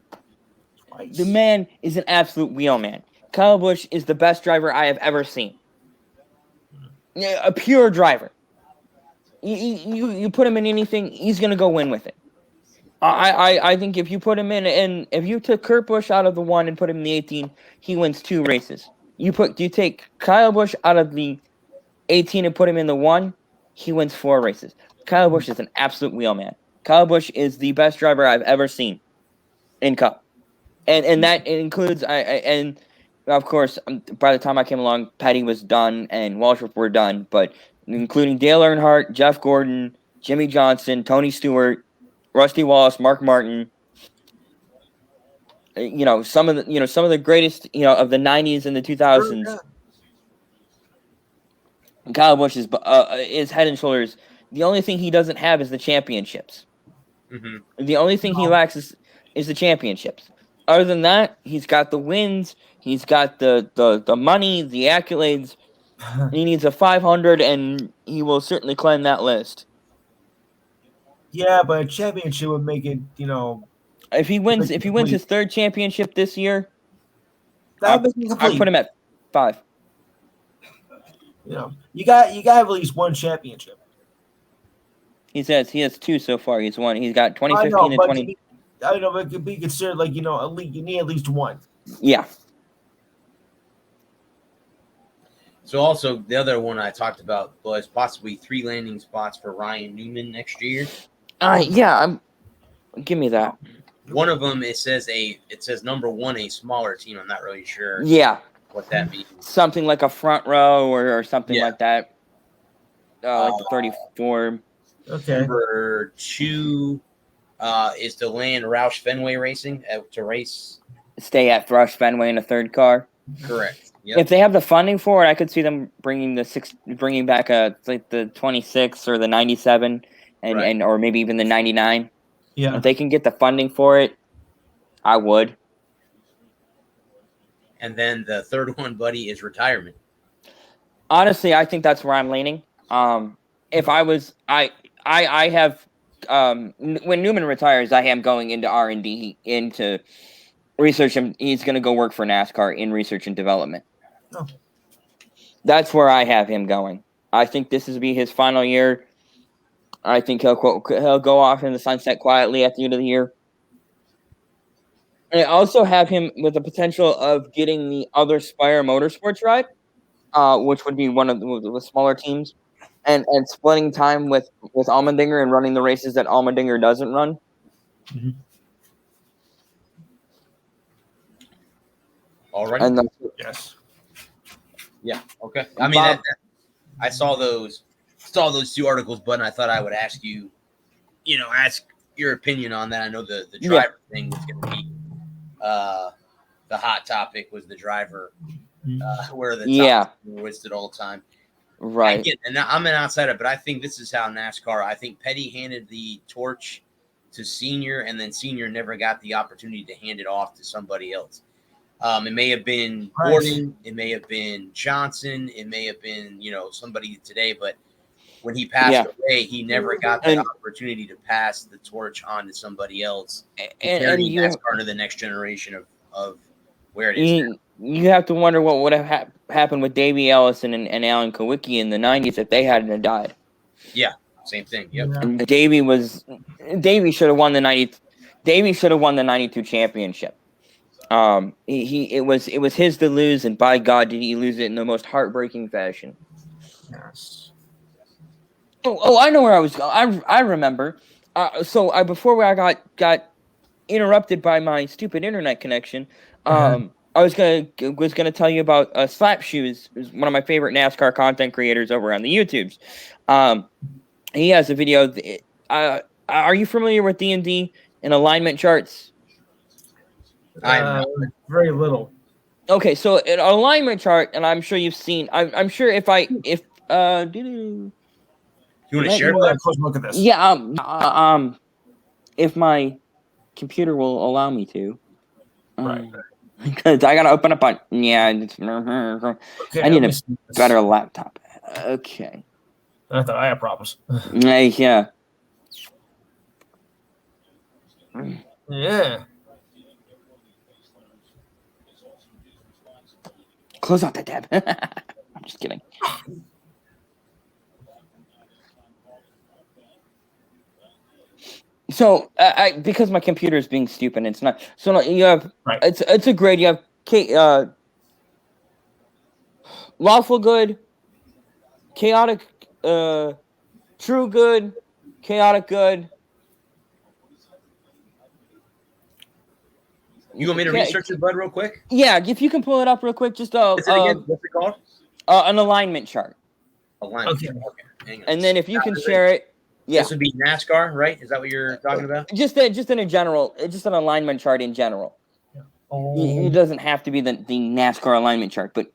The man is an absolute wheelman. Kyle Busch is the best driver I have ever seen. A pure driver. You put him in anything, he's gonna go win with it. I think if you put him in, and if you took Kurt Busch out of the 1 and put him in the 18, he wins 2 races. You take Kyle Busch out of the 18 and put him in the 1, he wins 4 races. Kyle Busch is an absolute wheelman. Kyle Busch is the best driver I've ever seen in Cup, and that includes and of course by the time I came along, Petty was done and Waltrip were done, but including Dale Earnhardt, Jeff Gordon, Jimmy Johnson, Tony Stewart, Rusty Wallace, Mark Martin. Some of the greatest of the 90s and the 2000s. Sure, yeah. Kyle Busch is head and shoulders. The only thing he doesn't have is the championships. Mm-hmm. The only thing he lacks is the championships. Other than that, he's got the wins. He's got the money, the accolades. He needs a 500, and he will certainly climb that list. Yeah, but a championship would make it, If he wins his third championship this year, that would make it complete. I'd put him at 5. You got to have at least one championship. He has 2 so far. He's won. He's got 2015 and 20. I know, but it could be considered you need at least one. Yeah. So also the other one I talked about was possibly 3 landing spots for Ryan Newman next year. Give me that. One of them it says number 1, a smaller team. I'm not really sure. Yeah. What that means. Something like a front row or something like that. Like the 34. Okay. Number 2 is to land Roush Fenway Racing to race. Stay at Roush Fenway in a third car. Correct. Yep. If they have the funding for it, I could see them bringing back the 26 or the 97 and or maybe even the 99. Yeah. If they can get the funding for it, I would. And then the third one, buddy, is retirement. Honestly, I think that's where I'm leaning. If I was, I have, when Newman retires, I am going into R&D, into research, and he's going to go work for NASCAR in research and development. Oh. That's where I have him going. I think this will be his final year. I think he'll go off in the sunset quietly at the end of the year. And I also have him with the potential of getting the other Spire Motorsports ride, which would be one of the smaller teams, and splitting time with Allmendinger and running the races that Allmendinger doesn't run. Mm-hmm. All right. And yes. Yeah. Okay. I mean, I saw those 2 articles, but I thought I would ask you, ask your opinion on that. I know the driver thing was going to be the hot topic was the driver, where the top were listed all the time. Right. And I'm an outsider, but I think this is how NASCAR. I think Petty handed the torch to Senior, and then Senior never got the opportunity to hand it off to somebody else. It may have been Gordon, it may have been Johnson, it may have been somebody today, but when he passed away, he never got the opportunity to pass the torch on to somebody else and NASCAR to the next generation of where it is now. You have to wonder what would have happened with Davey Ellison and Alan Kawicki in the 90s if they hadn't died. Yeah, same thing. Yep. Yeah. And Davey should have won the 92 championship. It was his to lose, and by God, did he lose it in the most heartbreaking fashion. Yes. Oh, I know where I was going. I remember. Before I got interrupted by my stupid internet connection, I was gonna tell you about Slap Shoes, who's one of my favorite NASCAR content creators over on the YouTubes. He has a video. Are you familiar with D&D and alignment charts? I'm very little. Okay, so an alignment chart, and I'm sure you've seen. I'm sure if you want to share a close look at this? Yeah. If my computer will allow me to. Right. Because I gotta open up on. Yeah. I need a better laptop. Okay. I thought I had problems. Yeah. Yeah. Close out that tab. I'm just kidding. So, because my computer is being stupid, it's not. So you have. Right. It's a grade. You have lawful good, chaotic, true good, chaotic good. You want me to research it, bud, real quick? Yeah, if you can pull it up real quick, just What's it called? An alignment chart. Alignment. Okay. Okay. Hang on. And then if you can share it, Yeah. This would be NASCAR, right? Is that what you're talking about? Just in a general, just an alignment chart in general. It doesn't have to be the NASCAR alignment chart, but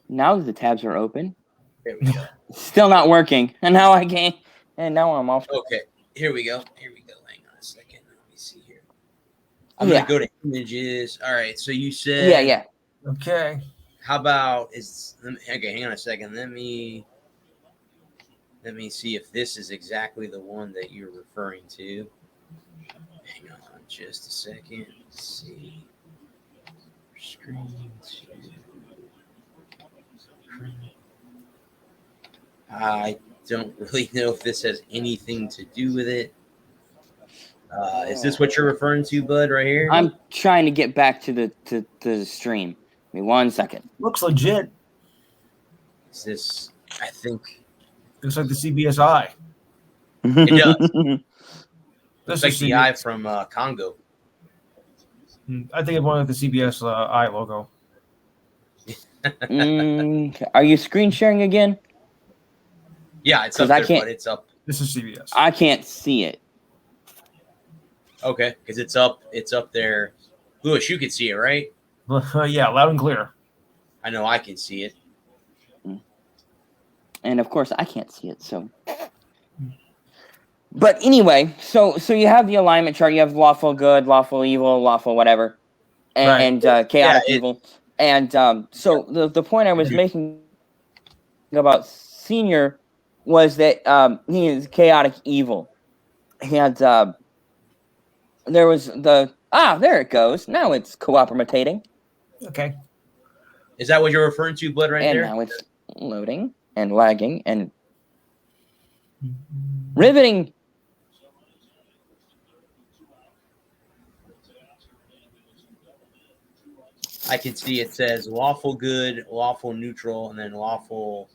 now the tabs are open. There we go. Still not working, and now I can't. And now I'm off. Okay, here we go. Hang on a second. Let me see here. I'm gonna go to images. All right. So you said. Yeah. Okay. How about okay? Hang on a second. Let me see if this is exactly the one that you're referring to. Hang on just a second. Let's see. Screen two. I don't really know if this has anything to do with it. Is this what you're referring to, Bud, right here? I'm trying to get back to the stream. Give me 1 second. Looks legit. Is this? I think Looks like the CBSI. it does. This Looks like is the eye from Congo. I think it wanted the CBS I logo. Are you screen sharing again? Yeah, it's up there, but it's up. This is CBS. I can't see it. Okay, because it's up there. Lewis, you can see it, right? Yeah, loud and clear. I know I can see it. And of course I can't see it, so. But anyway, so you have the alignment chart. You have lawful good, lawful evil, lawful whatever, and chaotic evil. And so the point I was making about Senior was that he is chaotic evil. He had there was there it goes. Now it's cooperating. Okay. Is that what you're referring to, Bud, right there? And now it's loading and lagging and riveting. I can see it says lawful good, lawful neutral, and then lawful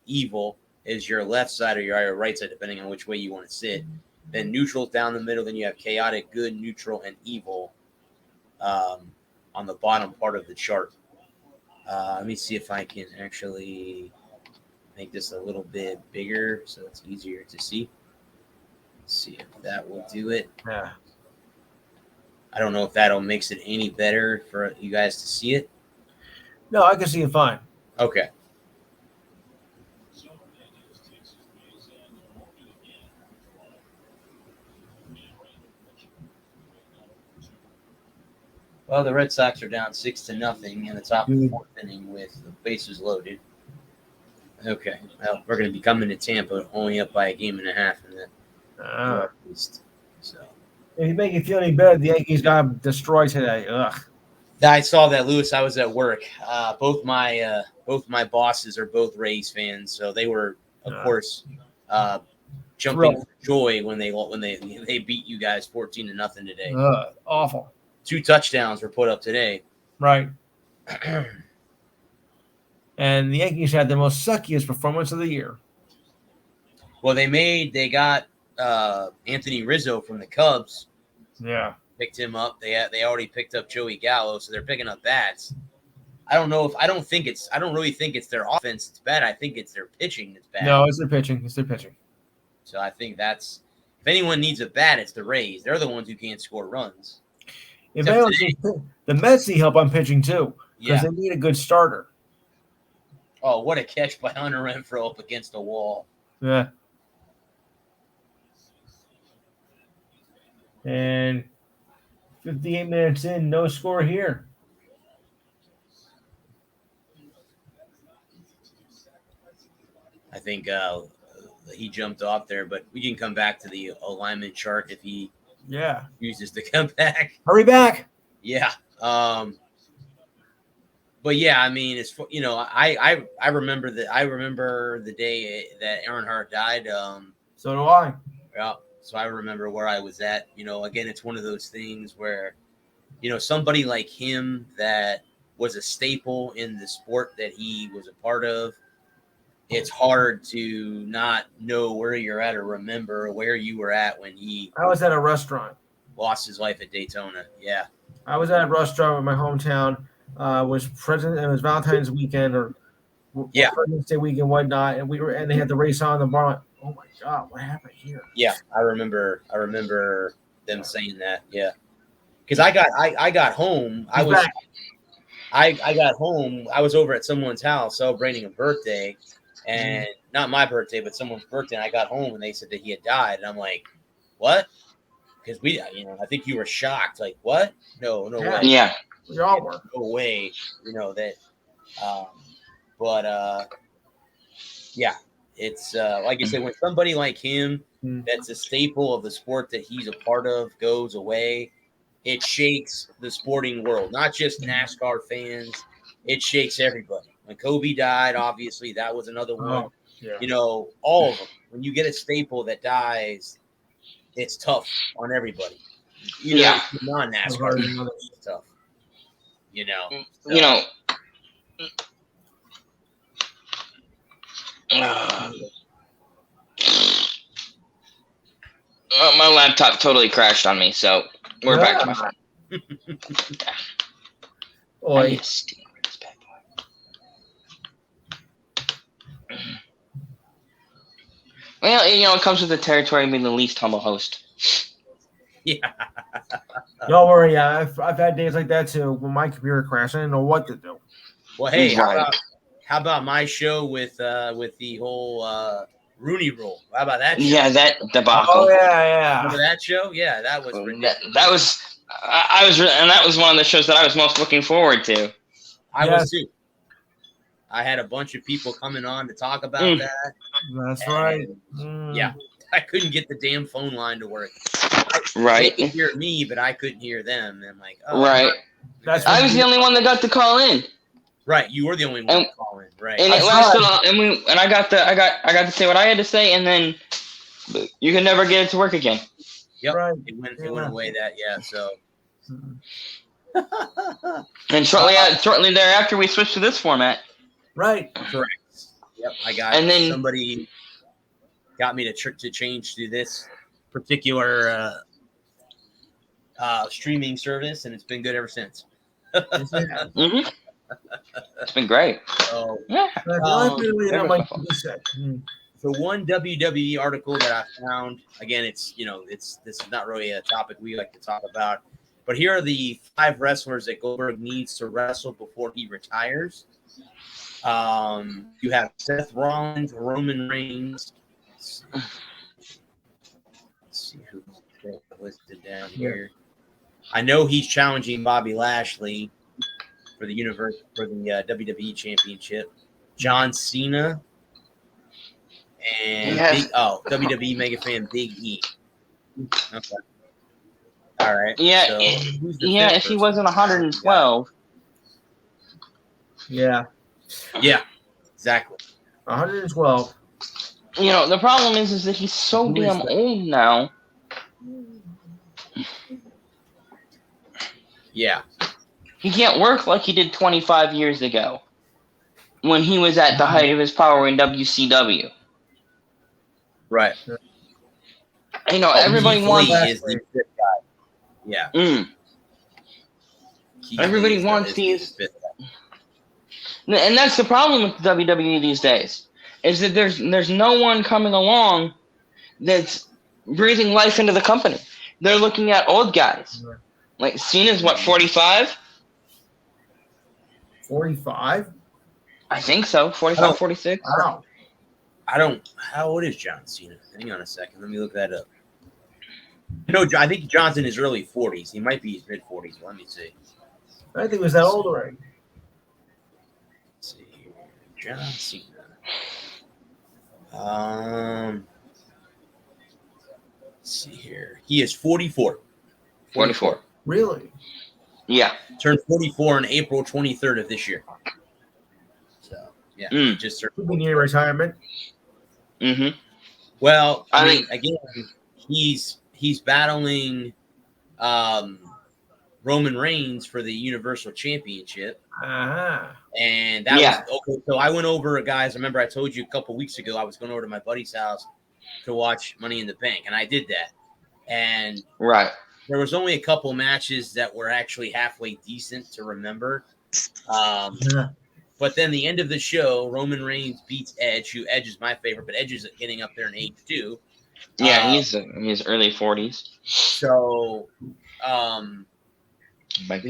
evil is your left side or your right side, depending on which way you want to sit. Then neutral's down the middle. Then you have chaotic, good, neutral, and evil on the bottom part of the chart. Let me see if I can actually make this a little bit bigger so it's easier to see. Let's see if that will do it. Yeah. I don't know if that'll makes it any better for you guys to see it. No, I can see it fine. Okay. Well, the Red Sox are down 6-0 in the top of the fourth inning with the bases loaded. Okay. Well, we're going to be coming to Tampa only up by a game and a half in the Northeast. So. If you make you feel any better, the Yankees got destroyed today. Ugh. I saw that, Lewis. I was at work. Both my bosses are both Rays fans, so they were, of course, jumping for joy when they beat you guys 14-0 today. Awful. 2 touchdowns were put up today. Right. And the Yankees had the most suckiest performance of the year. Well, they got Anthony Rizzo from the Cubs. Yeah. Picked him up. They already picked up Joey Gallo, so they're picking up bats. I don't really think it's their offense that's bad. I think it's their pitching that's bad. No, it's their pitching. So I think if anyone needs a bat, it's the Rays. They're the ones who can't score runs. The Mets need help on pitching too, because they need a good starter. Oh, what a catch by Hunter Renfroe up against the wall. Yeah. And 58 minutes in, no score here. I think he jumped off there, but we can come back to the alignment chart if he uses to come back. Hurry back. Yeah. But yeah, I mean, it's I remember the day that Erin Hart died. So do I. Yeah. So I remember where I was at. Again, it's one of those things where, somebody like him that was a staple in the sport that he was a part of. It's hard to not know where you're at or remember where you were at when he. I was at a restaurant. Lost his life at Daytona. Yeah. I was at a restaurant in my hometown. It was Valentine's weekend, or Pregnancy Week and whatnot, and they had the race on the bar. Like, oh my God, what happened here? Yeah, I remember them saying that. Yeah, because I got home. I got home. I was over at someone's house celebrating a birthday, and not my birthday, but someone's birthday. And I got home, and they said that he had died, and I'm like, what? Because I think you were shocked. Like, what? No way. Yeah. We all were. No way. That. But yeah, it's like I said, when somebody like him, that's a staple of the sport that he's a part of, goes away, it shakes the sporting world. Not just NASCAR fans, it shakes everybody. When Kobe died, obviously that was another one. Yeah. All of them. When you get a staple that dies, it's tough on everybody. Non-NASCAR, it's tough. My laptop totally crashed on me, so we're back to my phone. I need to steam this bad boy. Well, it comes with the territory of being the least humble host. Yeah. Don't worry. I've had days like that too. When my computer crashed, I didn't know what to do. Well, hey, how about my show with the whole Rooney Rule? How about that show? Yeah, that debacle. Oh yeah. Remember that show? Yeah, that was ridiculous. That was and that was one of the shows that I was most looking forward to. I was too. I had a bunch of people coming on to talk about that. That's right. Yeah, I couldn't get the damn phone line to work. Right. They could hear me, but I couldn't hear them. And I'm like, oh, right. I was the only one that got to call in. Right, you were the only one to call in. Right. And it lasted, and I got to say what I had to say, and then you could never get it to work again. Yep. Right. It went away that. Yeah. So. And shortly thereafter, we switched to this format. Right. Correct. Yep. I got. And then somebody got me to change to this particular streaming service, and it's been good ever since. Mm-hmm. It's been great. So, yeah. So one WWE article that I found, again, this is not really a topic we like to talk about, but here are the 5 wrestlers that Goldberg needs to wrestle before he retires. You have Seth Rollins, Roman Reigns. Let's see who's listed down here. I know he's challenging Bobby Lashley for the WWE Championship. John Cena and WWE mega fan Big E. Okay. All right. Yeah. So, if he wasn't 112. Yeah. Yeah. Exactly. 112. The problem is that he's so damn old now. Yeah. He can't work like he did 25 years ago when he was at the height of his power in WCW. Right. Everybody wants. Is the fifth guy. Yeah. Everybody wants these. And that's the problem with WWE these days, is that there's no one coming along that's breathing life into the company. They're looking at old guys. Like Cena's 45? 45? I think so. 45, 46. I don't. How old is John Cena? Hang on a second. Let me look that up. No, I think John's in his early 40s. He might be his mid 40s. Let me see. I think he was that old already. Let's see here. John Cena. Let's see here. He is 44. 44. Really? Yeah. Turned 44 on April 23rd of this year. So, yeah. Just could be near retirement. Mm-hmm. Well, I mean, again, he's battling Roman Reigns for the Universal Championship. And that was okay. So I went over, guys. Remember, I told you a couple weeks ago I was going over to my buddy's house to watch Money in the Bank, and I did that. And there was only a couple matches that were actually halfway decent to remember. But then the end of the show, Roman Reigns beats Edge, who Edge is my favorite, but Edge is getting up there in age too. Yeah, he's in his early 40s. So, Like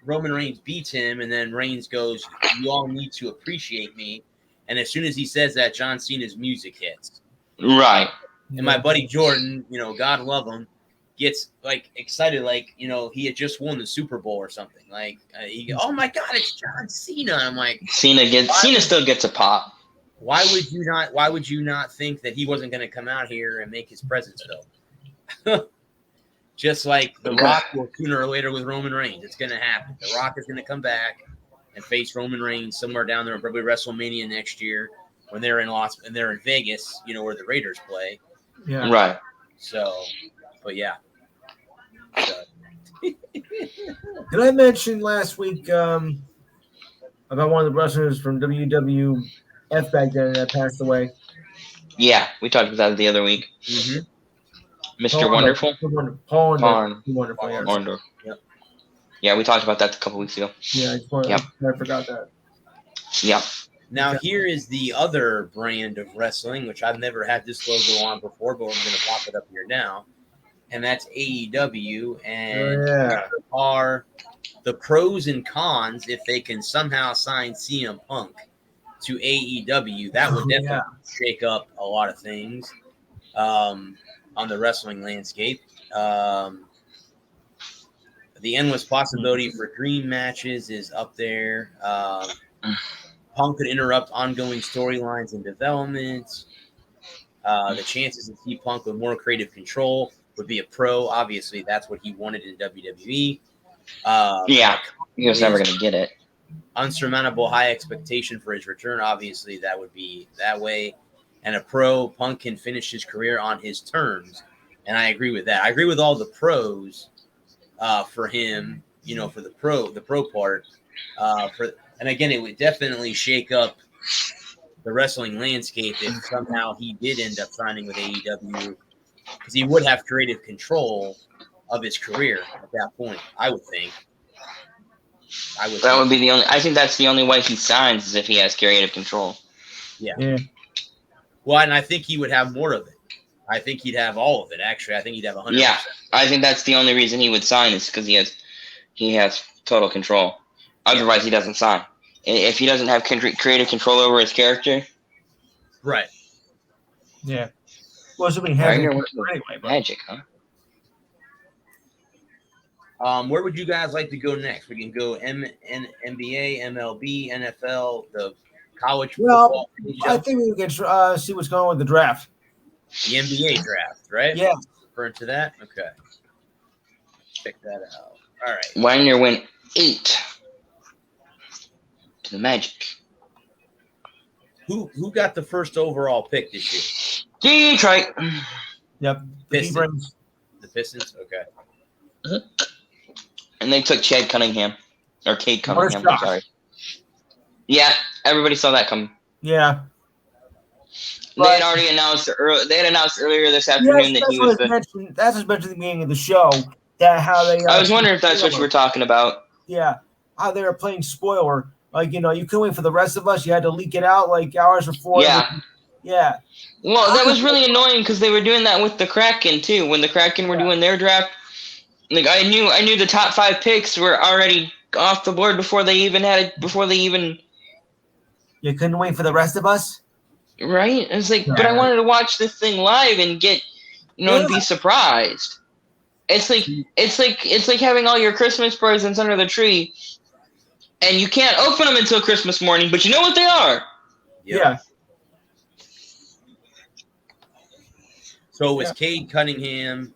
Roman Reigns beats him, and then Reigns goes, "You all need to appreciate me." And as soon as he says that, John Cena's music hits. Right. And my buddy Jordan, God love him, gets like excited, like he had just won the Super Bowl or something. Like oh my God, it's John Cena. And I'm like, Cena still gets a pop. Why would you not think that he wasn't going to come out here and make his presence felt? Just like The Rock will sooner or later with Roman Reigns, it's going to happen. The Rock is going to come back and face Roman Reigns somewhere down there, probably WrestleMania next year when they're in Vegas, where the Raiders play. Yeah. Right. So, but yeah. Did I mention last week about one of the wrestlers from WWF back then that passed away? Yeah, we talked about that the other week. Mm-hmm. Mr. Wonderful? Paul Wonderful. Yeah. Wonderful. Yep. Yeah, we talked about that a couple weeks ago. Yeah, I forgot that. Yep. Now, here is the other brand of wrestling, which I've never had this logo on before, but we're going to pop it up here now. And that's AEW. And here are the pros and cons if they can somehow sign CM Punk to AEW. That would definitely shake up a lot of things on the wrestling landscape. The endless possibility for dream matches is up there. Punk could interrupt ongoing storylines and developments. The chances to see Punk with more creative control would be a pro. Obviously, that's what he wanted in WWE. He was never going to get it. Unsurmountable high expectation for his return. Obviously, that would be that way. And a pro, Punk can finish his career on his terms. And I agree with that. I agree with all the pros for him, for the pro part. And again, it would definitely shake up the wrestling landscape if somehow he did end up signing with AEW, because he would have creative control of his career at that point, I would think. That would be the only. I think that's the only way he signs is if he has creative control. Yeah. Well, and I think he would have more of it. I think he'd have all of it. Actually, I think he'd have 100%. Yeah, I think that's the only reason he would sign is because he has total control. Otherwise, he doesn't sign. If he doesn't have creative control over his character, right? Yeah. Well, so we have anyway, magic, huh? Where would you guys like to go next? We can go NBA, MLB, NFL, the college football. I think we can see what's going on with the draft. The NBA draft, right? Yeah. Referring to that? Okay. Check that out. All right. Wagner went 8 to the Magic. Who got the first overall pick this year? Detroit. Yep. Pistons. The Pistons? Okay. And they took Cade Cunningham. I'm sorry. Yeah, everybody saw that coming. Yeah. They had already announced earlier this afternoon that he was that's what's mentioned at the beginning of the show. That how they. I was wondering if that's what you were talking about. Yeah, how they were playing spoiler. Like, you couldn't wait for the rest of us. You had to leak it out like hours before. Yeah. Yeah. Well, that was really annoying because they were doing that with the Kraken too. When the Kraken were doing their draft, like I knew the top 5 picks were already off the board before they even. You couldn't wait for the rest of us. Right? It's like, but I wanted to watch this thing live and get, and be surprised. It's like having all your Christmas presents under the tree, and you can't open them until Christmas morning, but you know what they are. Yeah. So it was Cade Cunningham,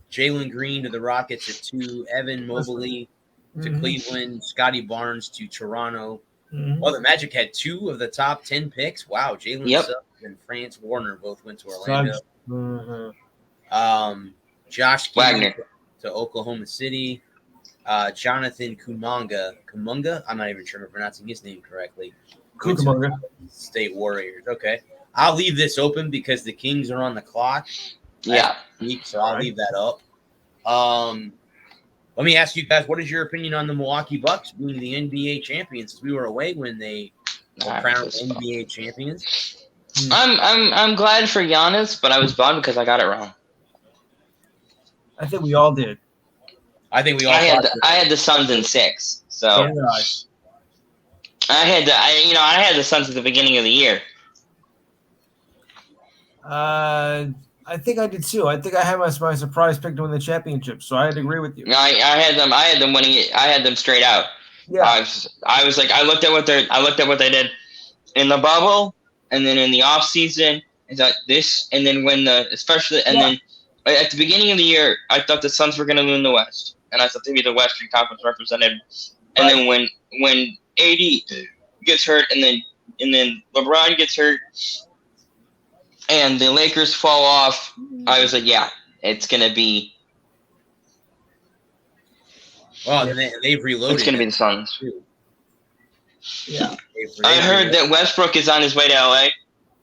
Jalen Green to the Rockets at 2, Evan Mobley to Cleveland, Scotty Barnes to Toronto. Well, the Magic had 2 of the top 10 picks. Wow, Jalen Suggs and France Warner both went to Orlando. Josh Wagner to Oklahoma City. Jonathan Kuminga. I'm not even sure if I'm pronouncing his name correctly. Kuminga. State Warriors. Okay. I'll leave this open because the Kings are on the clock. Yeah. So I'll leave that up. Let me ask you guys, what is your opinion on the Milwaukee Bucks being the NBA champions? We were away when they were crowned NBA champions. I'm glad for Giannis, but I was bummed because I got it wrong. I think we all did. I think we all. I had the Suns in 6, so I had the Suns at the beginning of the year. I think I did too. I think I had my surprise pick to win the championship, so I had to agree with you. I had them winning it. I had them straight out. Yeah. I was like, I looked at what they did in the bubble, and then in the off season. I thought this, and then when then at the beginning of the year, I thought the Suns were going to win the West, and I thought they'd be the Western Conference representative. And then when AD gets hurt, and then LeBron gets hurt, and the Lakers fall off, I was like, yeah, it's going to be. Well, they've reloaded. It's going to be the Suns. Yeah. I heard that Westbrook is on his way to LA.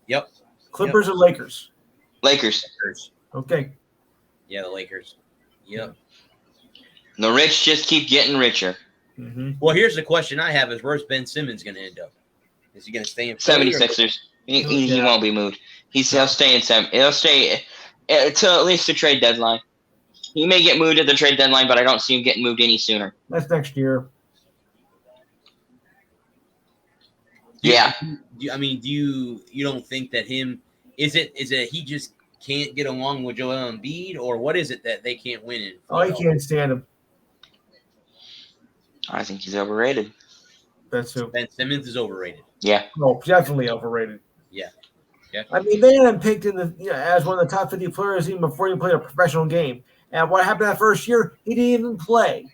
Yep. Clippers or Lakers? Lakers. Okay. Yeah, the Lakers. Yep. The rich just keep getting richer. Mm-hmm. Well, here's the question I have: is where's Ben Simmons going to end up? Is he going to stay in 76ers? He won't be moved. He'll stay in seven. He'll stay till at least the trade deadline. He may get moved at the trade deadline, but I don't see him getting moved any sooner. That's next year. Yeah. Do you don't think that is it he just can't get along with Joel Embiid, or what is it that they can't win in? Oh, he can't stand him. I think he's overrated. That's who. Ben Simmons is overrated. Yeah. Oh, definitely overrated. Yeah. Yeah. I mean, they had him picked as one of the top 50 players even before he played a professional game. And what happened that first year? He didn't even play.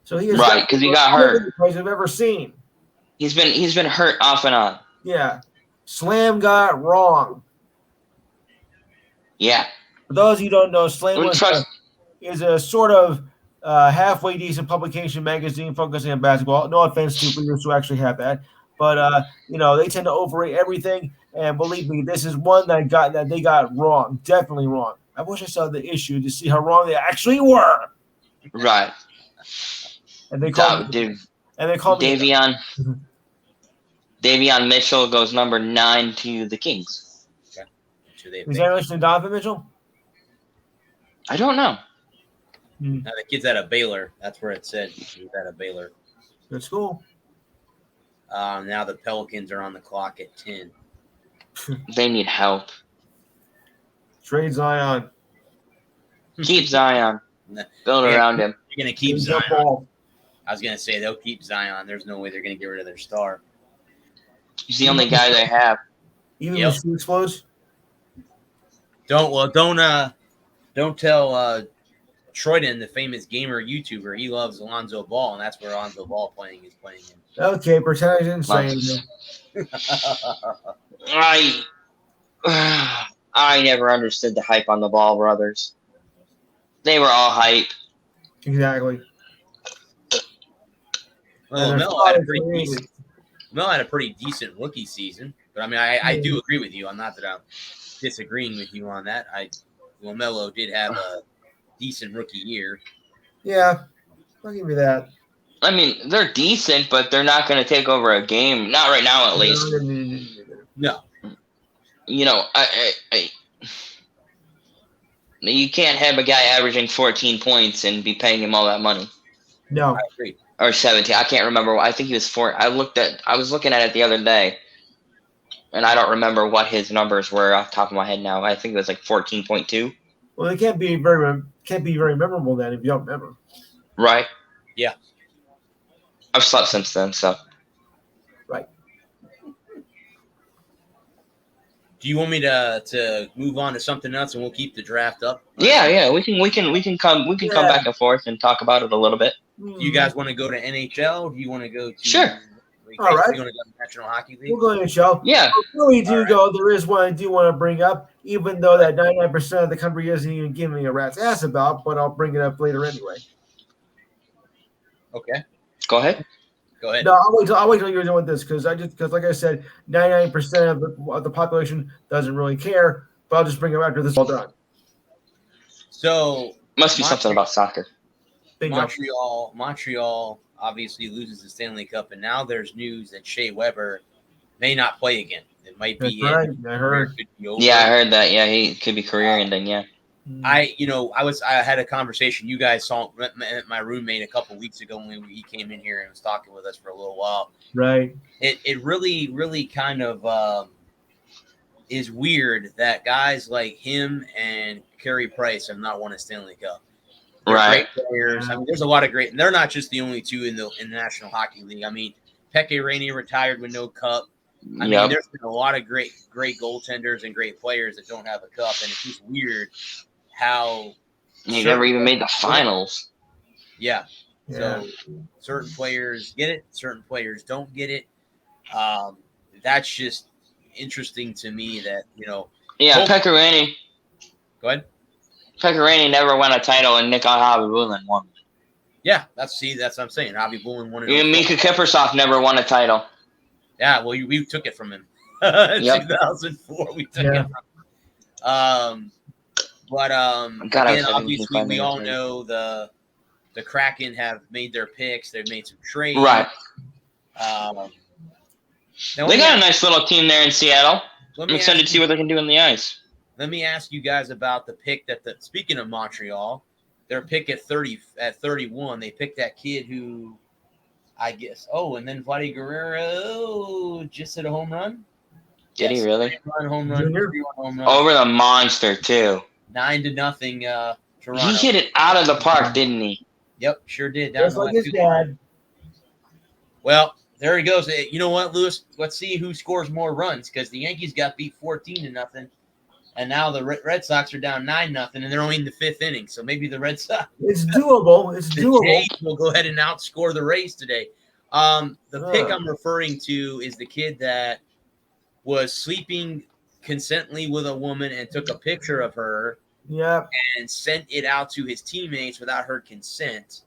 So he is right because he got hurt. I've ever seen. He's been hurt off and on. Yeah. Slam got wrong. Yeah. For those of you who don't know, Slam is a sort of halfway decent publication magazine focusing on basketball. No offense to readers who actually have that. But, they tend to overrate everything. And believe me, this is one that they got wrong. Definitely wrong. I wish I saw the issue to see how wrong they actually were. Right. And they called me Davion Mitchell goes number 9 to the Kings. Okay. Is that listening to Donovan Mitchell? I don't know. Now the kid's out of Baylor. That's where it said he's out of Baylor. Good school. Now the Pelicans are on the clock at 10. They need help. Trade Zion. Keep Zion. Build around him. You're going to keep Zion. I was going to say they'll keep Zion. There's no way they're going to get rid of their star. He's the only guy they have. Even when she explodes? Don't tell Troyden, the famous gamer YouTuber, he loves Alonzo Ball, and that's where Alonzo Ball is playing him. Okay, pretend I didn't say anything. I never understood the hype on the Ball brothers. They were all hype. Exactly. Well, Mel had a pretty decent rookie season, but I mean, I do agree with you. I'm not that I'm disagreeing with you on that. Melo did have a decent rookie year. Yeah, I'll give you that. I mean, they're decent, but they're not going to take over a game. Not right now, at least. No. You can't have a guy averaging 14 points and be paying him all that money. No. I agree. Or 17. I can't remember. I think he was 4. I was looking at it the other day, and I don't remember what his numbers were off the top of my head now. I think it was like 14.2. Well, it can't be very memorable then if you don't remember. Right. Yeah. I've slept since then, so. Right. Do you want me to move on to something else and we'll keep the draft up? Yeah. We can come back and forth and talk about it a little bit. Do you guys want to go to NHL? Do you want to go to Sure. All right. You want to go to National Hockey League? We'll go to the show. Yeah. Before we do go, there is one I do want to bring up, even though that 99% of the country isn't even giving me a rat's ass about, but I'll bring it up later anyway. Okay. Go ahead. No, I'll wait till you're done with this because like I said, 99% of the population doesn't really care. But I'll just bring it after this is all done. So must be something about soccer. Bingo. Montreal obviously loses the Stanley Cup, and now there's news that Shea Weber may not play again. It might be That's right. I heard. It could be over. Yeah, I heard that. Yeah, he could be career ending. Yeah. I had a conversation. You guys met my roommate a couple weeks ago when he came in here and was talking with us for a little while. Right. It really, really kind of is weird that guys like him and Carey Price have not won a Stanley Cup. They're Right. great players. I mean, there's a lot of great, and they're not just the only two in the National Hockey League. I mean, Pekka Rinne retired with no cup. I mean, there's been a lot of great goaltenders and great players that don't have a cup, and it's just weird how he never even made the finals. Yeah. So certain players get it, certain players don't get it. That's just interesting to me that, Yeah, Pekka Rinne. Go ahead. Pekka Rinne never won a title, and Nick Khabibulin won. Yeah, that's what I'm saying. Khabibulin won it. Even Mika Kiprusoff never won a title. Yeah, well, we took it from him. In 2004, we took it from him. Again, obviously, we all know the Kraken have made their picks. They've made some trades. Right. They got a nice little team there in Seattle. I'm excited to see what they can do on the ice. Let me ask you guys about the pick speaking of Montreal, their pick at 31, they picked that kid who, I guess, and then Vladdy Guerrero just hit a home run. Did he really? Home run. Over the monster, too. 9-0, Toronto. He hit it out of the park, didn't he? Yep, sure did. Just like his dad. Well, there he goes. You know what, Lewis? Let's see who scores more runs, because the Yankees got beat 14-0, and now the Red Sox are down 9-0, and they're only in the 5th inning. So maybe the Red Sox. It's doable. It's doable. Jays will go ahead and outscore the Rays today. The pick I'm referring to is the kid that was sleeping consently with a woman and took a picture of her. Yeah. And sent it out to his teammates without her consent.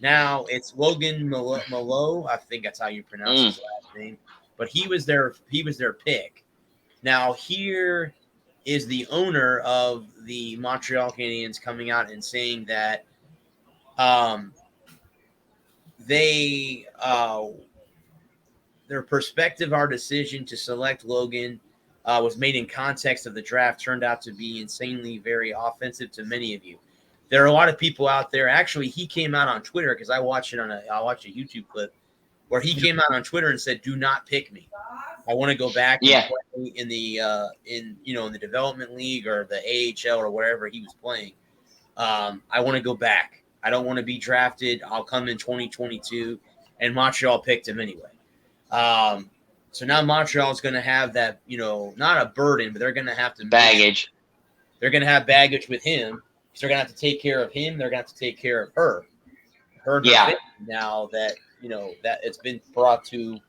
Now it's Logan Malo. I think that's how you pronounce his last name. But he was their pick. Now here is the owner of the Montreal Canadiens coming out and saying that their perspective, our decision to select Logan was made in context of the draft, turned out to be insanely very offensive to many of you. There are a lot of people out there. Actually, he came out on Twitter, because I watched a YouTube clip where he came out on Twitter and said, "Do not pick me. I want to go back and play in the in the development league or the AHL or wherever he was playing. I want to go back. I don't want to be drafted. I'll come in 2022." And Montreal picked him anyway. So now Montreal is going to have that, not a burden, but they're going to have to baggage. They're going to have baggage with him. So they're going to have to take care of him. They're going to have to take care of her. Now that that it's been brought to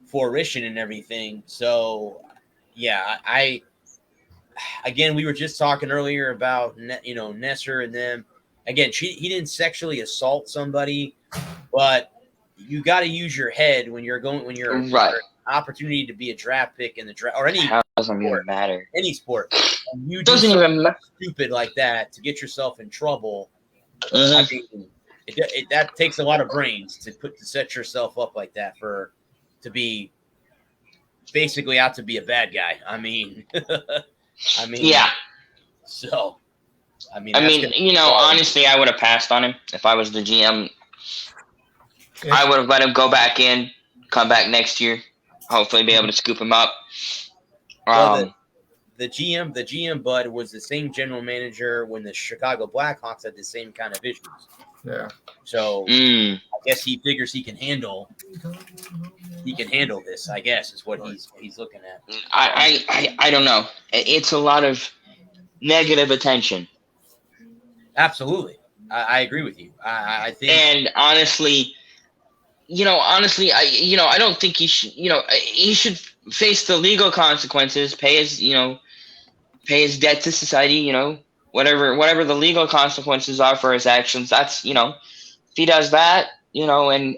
fruition and everything. So again, we were just talking earlier about Nesser and them. Again, he didn't sexually assault somebody, but you got to use your head when you're right. Opportunity to be a draft pick in the draft or any doesn't even matter. Any sport. You doesn't even matter. Stupid like that to get yourself in trouble. I mean, that takes a lot of brains to set yourself up like that to be basically out to be a bad guy. I mean, yeah. So, honestly, I would have passed on him if I was the GM. Yeah. I would have let him go back in, come back next year, hopefully be able to scoop him up. Well, the GM Bud was the same general manager when the Chicago Blackhawks had the same kind of issues. Yeah. So I guess he figures he can handle this. I guess is what he's looking at. I don't know. It's a lot of negative attention. Absolutely, I agree with you. I think, and honestly, I don't think he should. He should face the legal consequences, pay his debt to society. Whatever the legal consequences are for his actions. That's if he does that, and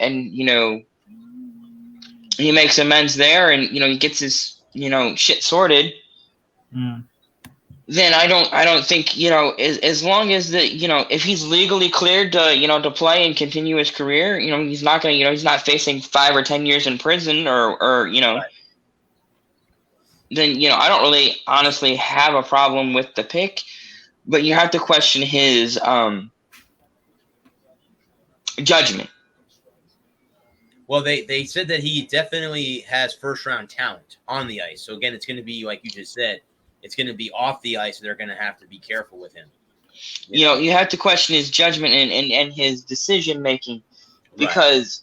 he makes amends there, and he gets his shit sorted. then I don't think, as long as if he's legally cleared to play and continue his career, he's not going to, he's not facing 5 or 10 years in prison or Right. then, I don't really honestly have a problem with the pick, but you have to question his judgment. Well, they said that he definitely has first-round talent on the ice. So, again, it's going to be, like you just said, it's going to be off the ice. They're going to have to be careful with him. You have to question his judgment and his decision-making because,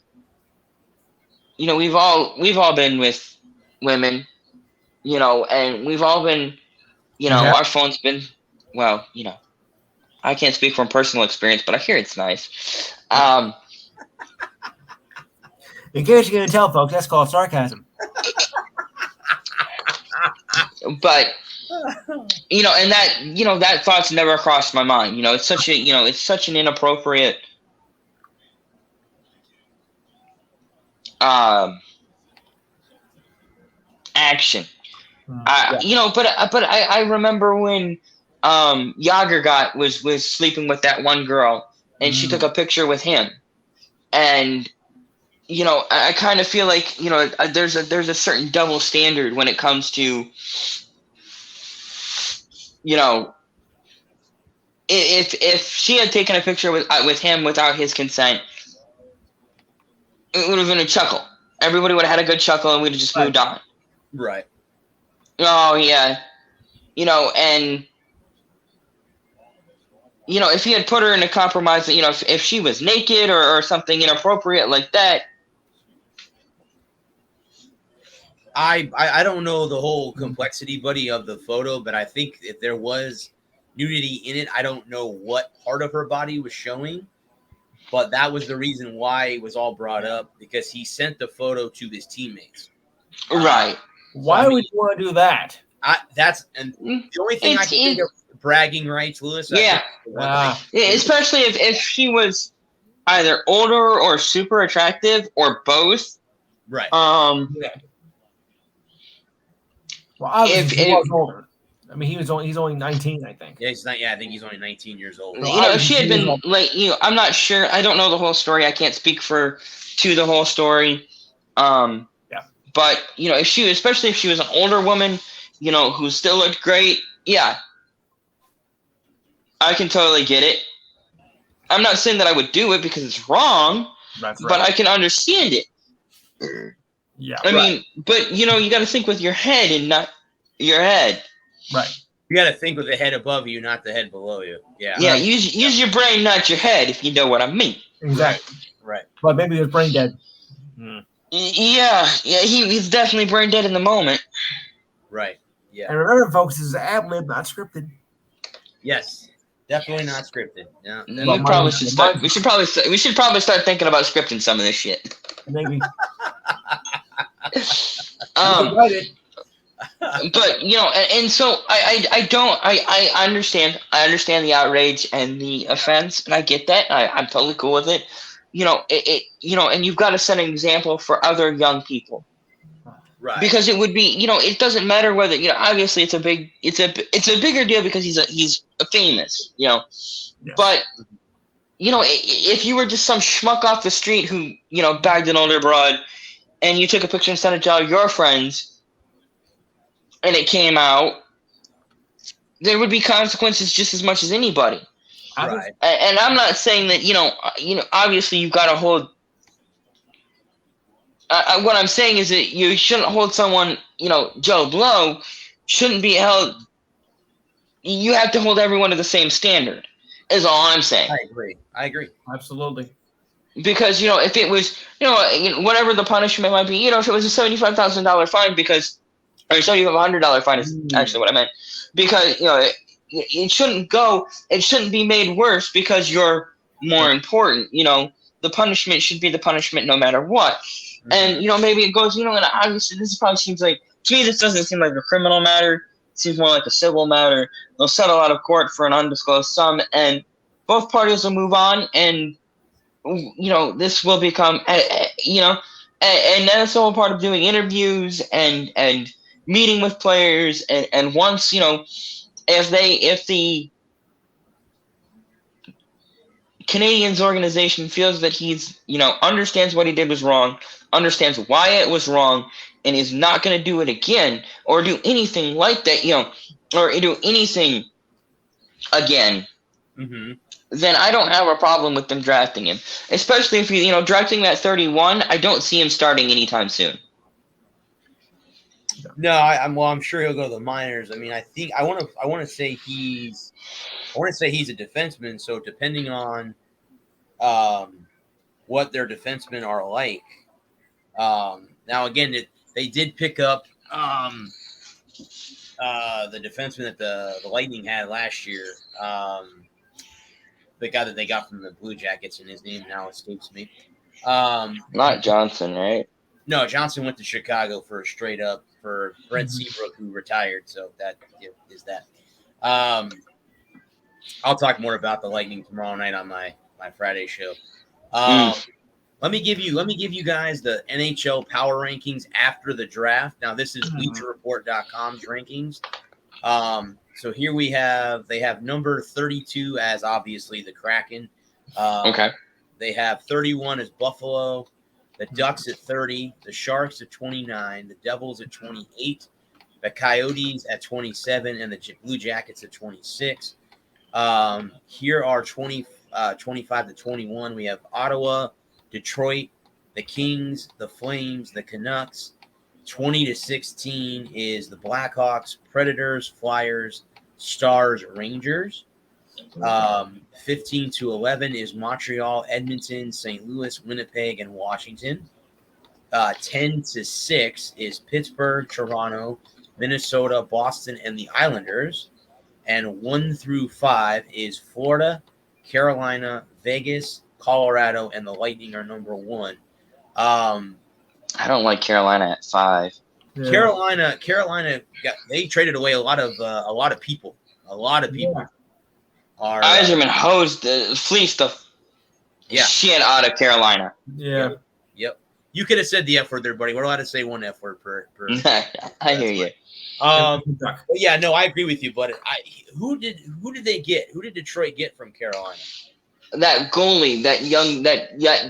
we've all been with women, and we've all been, our phone's been, well, I can't speak from personal experience, but I hear it's nice. In case you can tell, folks, that's called sarcasm. But and that thought's never crossed my mind. It's such an inappropriate action. But I remember when Yager was sleeping with that one girl, and she took a picture with him, and I kind of feel like there's a certain double standard when it comes to if she had taken a picture with him without his consent, it would have been a chuckle. Everybody would have had a good chuckle, and we'd have just moved on. Right. Oh yeah, and if he had put her in a compromise, if she was naked or something inappropriate like that. I don't know the whole complexity, buddy, of the photo, but I think if there was nudity in it, I don't know what part of her body was showing, but that was the reason why it was all brought up, because he sent the photo to his teammates. Right. Why would you want to do that? The only thing I can think of bragging rights, Lewis. Yeah. Especially if she was either older or super attractive or both. Right. Well, obviously he was older. I mean, he's only 19, I think. Yeah, I think he's only 19 years old. If she had been like, I'm not sure. I don't know the whole story. I can't speak to the whole story. But especially if she was an older woman, who still looked great. Yeah, I can totally get it. I'm not saying that I would do it because it's wrong, but I can understand it. Yeah. I mean, but you got to think with your head and not your head. Right. You got to think with the head above you, not the head below you. Yeah. Yeah. Use your brain, not your head, if you know what I mean. Exactly. Right. But maybe he was brain dead. Yeah. He's definitely brain dead in the moment. Right. Yeah. And remember, folks, this is ad lib, not scripted. Yes. Definitely not scripted. Yeah. We should probably start thinking about scripting some of this shit. Maybe. But and so I understand the outrage and the offense, and I get that. I'm totally cool with it. And you've got to set an example for other young people. Right. Because it would be, it doesn't matter whether, obviously it's a bigger deal because he's a famous, Yeah. But if you were just some schmuck off the street who, bagged an older broad, and you took a picture and sent it to all your friends, and it came out, there would be consequences just as much as anybody. Right. And I'm not saying that, obviously you've got to hold. What I'm saying is that you shouldn't hold someone, Joe Blow, shouldn't be held. You have to hold everyone to the same standard, is all I'm saying. I agree. Absolutely. Because, if it was, whatever the punishment might be, if it was a $75,000 fine or $7,500 fine is actually what I meant. Because, it shouldn't be made worse because you're more important. The punishment should be the punishment no matter what. And, maybe it goes, and obviously this probably seems like, to me, this doesn't seem like a criminal matter. It seems more like a civil matter. They'll settle out of court for an undisclosed sum, and both parties will move on, and, this will become, and that's the whole part of doing interviews and meeting with players. And once, if the Canadians organization feels that he's, understands what he did was wrong, understands why it was wrong, and is not going to do it again or do anything like that, or do anything again, then I don't have a problem with them drafting him. Especially if he, drafting that 31, I don't see him starting anytime soon. No, I'm sure he'll go to the minors. I mean, I want to say he's a defenseman. So depending on what their defensemen are like. Now again, they did pick up the defenseman that the Lightning had last year. The guy that they got from the Blue Jackets, and his name now escapes me. Not Johnson, right? No, Johnson went to Chicago for Brent Seabrook, who retired. So that is that. I'll talk more about the Lightning tomorrow night on my Friday show. Let me give you guys the NHL power rankings after the draft. Now this is BleacherReport.com's rankings. So here they have number 32 as obviously the Kraken. Okay. They have 31 as Buffalo, the Ducks at 30, the Sharks at 29, the Devils at 28, the Coyotes at 27, and the Blue Jackets at 26. Here are 25 to 21. We have Ottawa, Detroit, the Kings, the Flames, the Canucks. 20 to 16 is the Blackhawks, Predators, Flyers, Stars, Rangers. 15 to 11 is Montreal, Edmonton, St. Louis, Winnipeg, and Washington. 10 to 6 is Pittsburgh, Toronto, Minnesota, Boston, and the Islanders. And 1 through 5 is Florida, Carolina, Vegas, Colorado, and the Lightning are number 1. I don't like Carolina at 5. Yeah. Carolina they traded away a lot of people. A lot of people are. Yzerman fleeced the shit out of Carolina. Yeah. Yep. You could have said the F word there, buddy. We're allowed to say one F word per. I hear you. Yeah, no, I agree with you, but who did they get? Who did Detroit get from Carolina? That goalie, that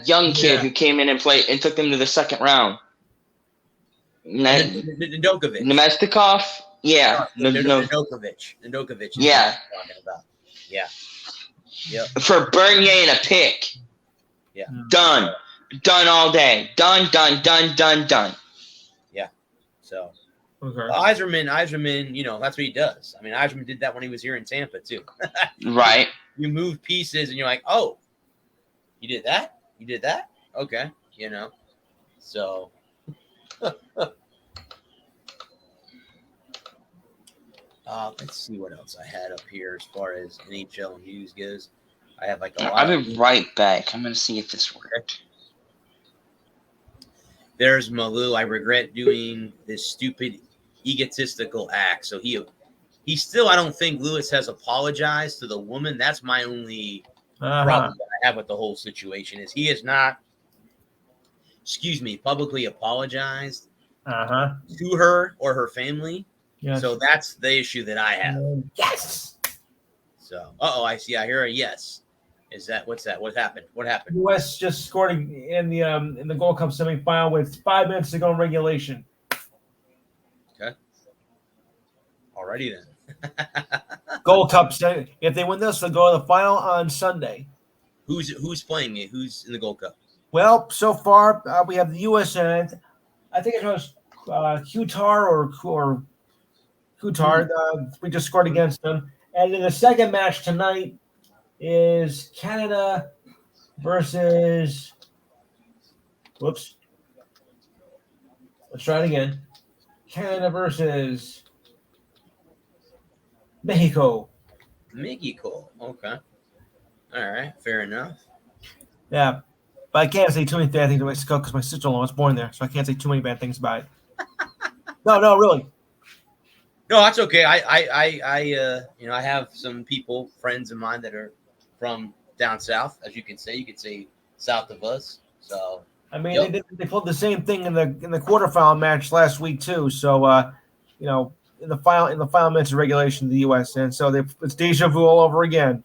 young kid who came in and played and took them to the second round. Nedokovic. Nemestikov? Yeah. Nedokovic. Yeah. Talking about. Yeah. Yep. For Bernier and a pick. Yeah. Done all day. Done. Yeah. So. Okay. Yzerman, that's what he does. I mean, Yzerman did that when he was here in Tampa too. Right. You move pieces, and you're like, oh, you did that? Okay, So, let's see what else I had up here as far as NHL news goes. I have like a lot. I'll be right back. I'm going to see if this worked. There's Malou. I regret doing this stupid, egotistical act. So he still, I don't think Lewis has apologized to the woman. That's my only problem that I have with the whole situation is he has not, publicly apologized to her or her family. Yes. So that's the issue that I have. Yes. So, I see. I hear a yes. What's that? What happened? U.S. just scored in the Gold Cup semifinal with 5 minutes to go in regulation. Okay. Alrighty then. Gold Cup. If they win this, they'll go to the final on Sunday. Who's playing it? Who's in the Gold Cup? Well, so far we have the U.S. and I think it was Qatar or Qatar. We just scored against them, and in the second match tonight is Canada versus. Whoops. Let's try it again. Canada versus Mexico. Mexico. Okay. All right. Fair enough. Yeah. But I can't say too many bad things about Mexico because my sister-in-law was born there, so I can't say too many bad things about it. No, really. No, that's okay. I have some friends of mine that are from down south, as you can say. You could say south of us. So I mean, they pulled the same thing in the quarterfinal match last week too. So in the final minutes of regulation of the U.S. And so it's deja vu all over again.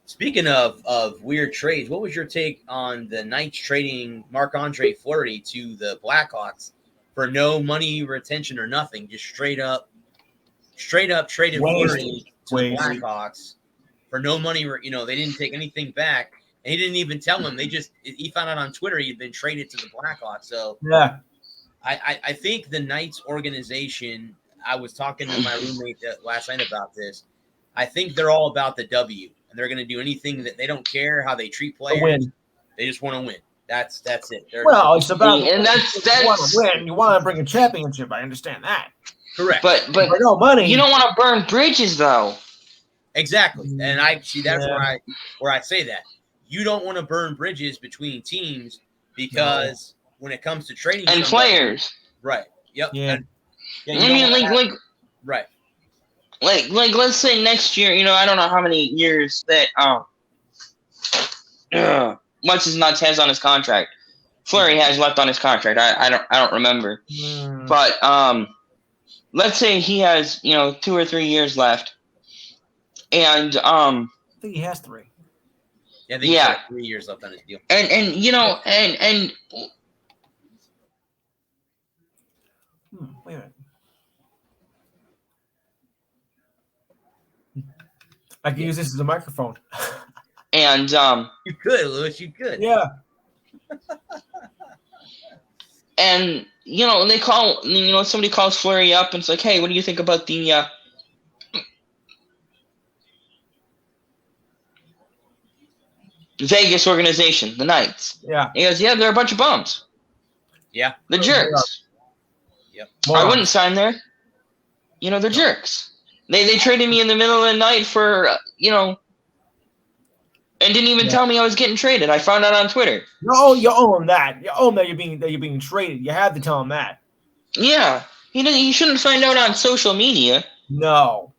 Speaking of weird trades, what was your take on the Knights trading Marc-Andre Fleury to the Blackhawks for no money retention or nothing? Just straight up traded Fleury to the Blackhawks for no money. They didn't take anything back, and he didn't even tell him. He found out on Twitter he had been traded to the Blackhawks. So yeah, I think the Knights organization. I was talking to my roommate last night about this. I think they're all about the W, and they're going to do anything that they don't care how they treat players. Win. They just want to win. That's it. It's about and that's you want to win. You want to bring a championship. I understand that. Correct. But no money. You don't want to burn bridges, though. Exactly, and I see that's where I say that you don't want to burn bridges between teams because when it comes to trading and players, right? Yep. Yeah. Right. Like let's say next year, I don't know how many years that Much is not has on his contract. Fleury has left on his contract. I don't remember. But let's say he has 2 or 3 years left, and I think he has 3. Yeah, I think he has 3 years left on his deal. And wait a minute. I can use this as a microphone. And you could, Lewis. You could. Yeah. And they call. Somebody calls Fleury up and it's like, "Hey, what do you think about the Vegas organization, the Knights?" Yeah. He goes, "Yeah, they're a bunch of bums. Yeah. The jerks. Yep. I wouldn't sign there. They're jerks. They traded me in the middle of the night for and didn't even tell me I was getting traded. I found out on Twitter." No, you owe him that. You owe him that you're being traded. You have to tell him that. Yeah, he shouldn't find out on social media. No.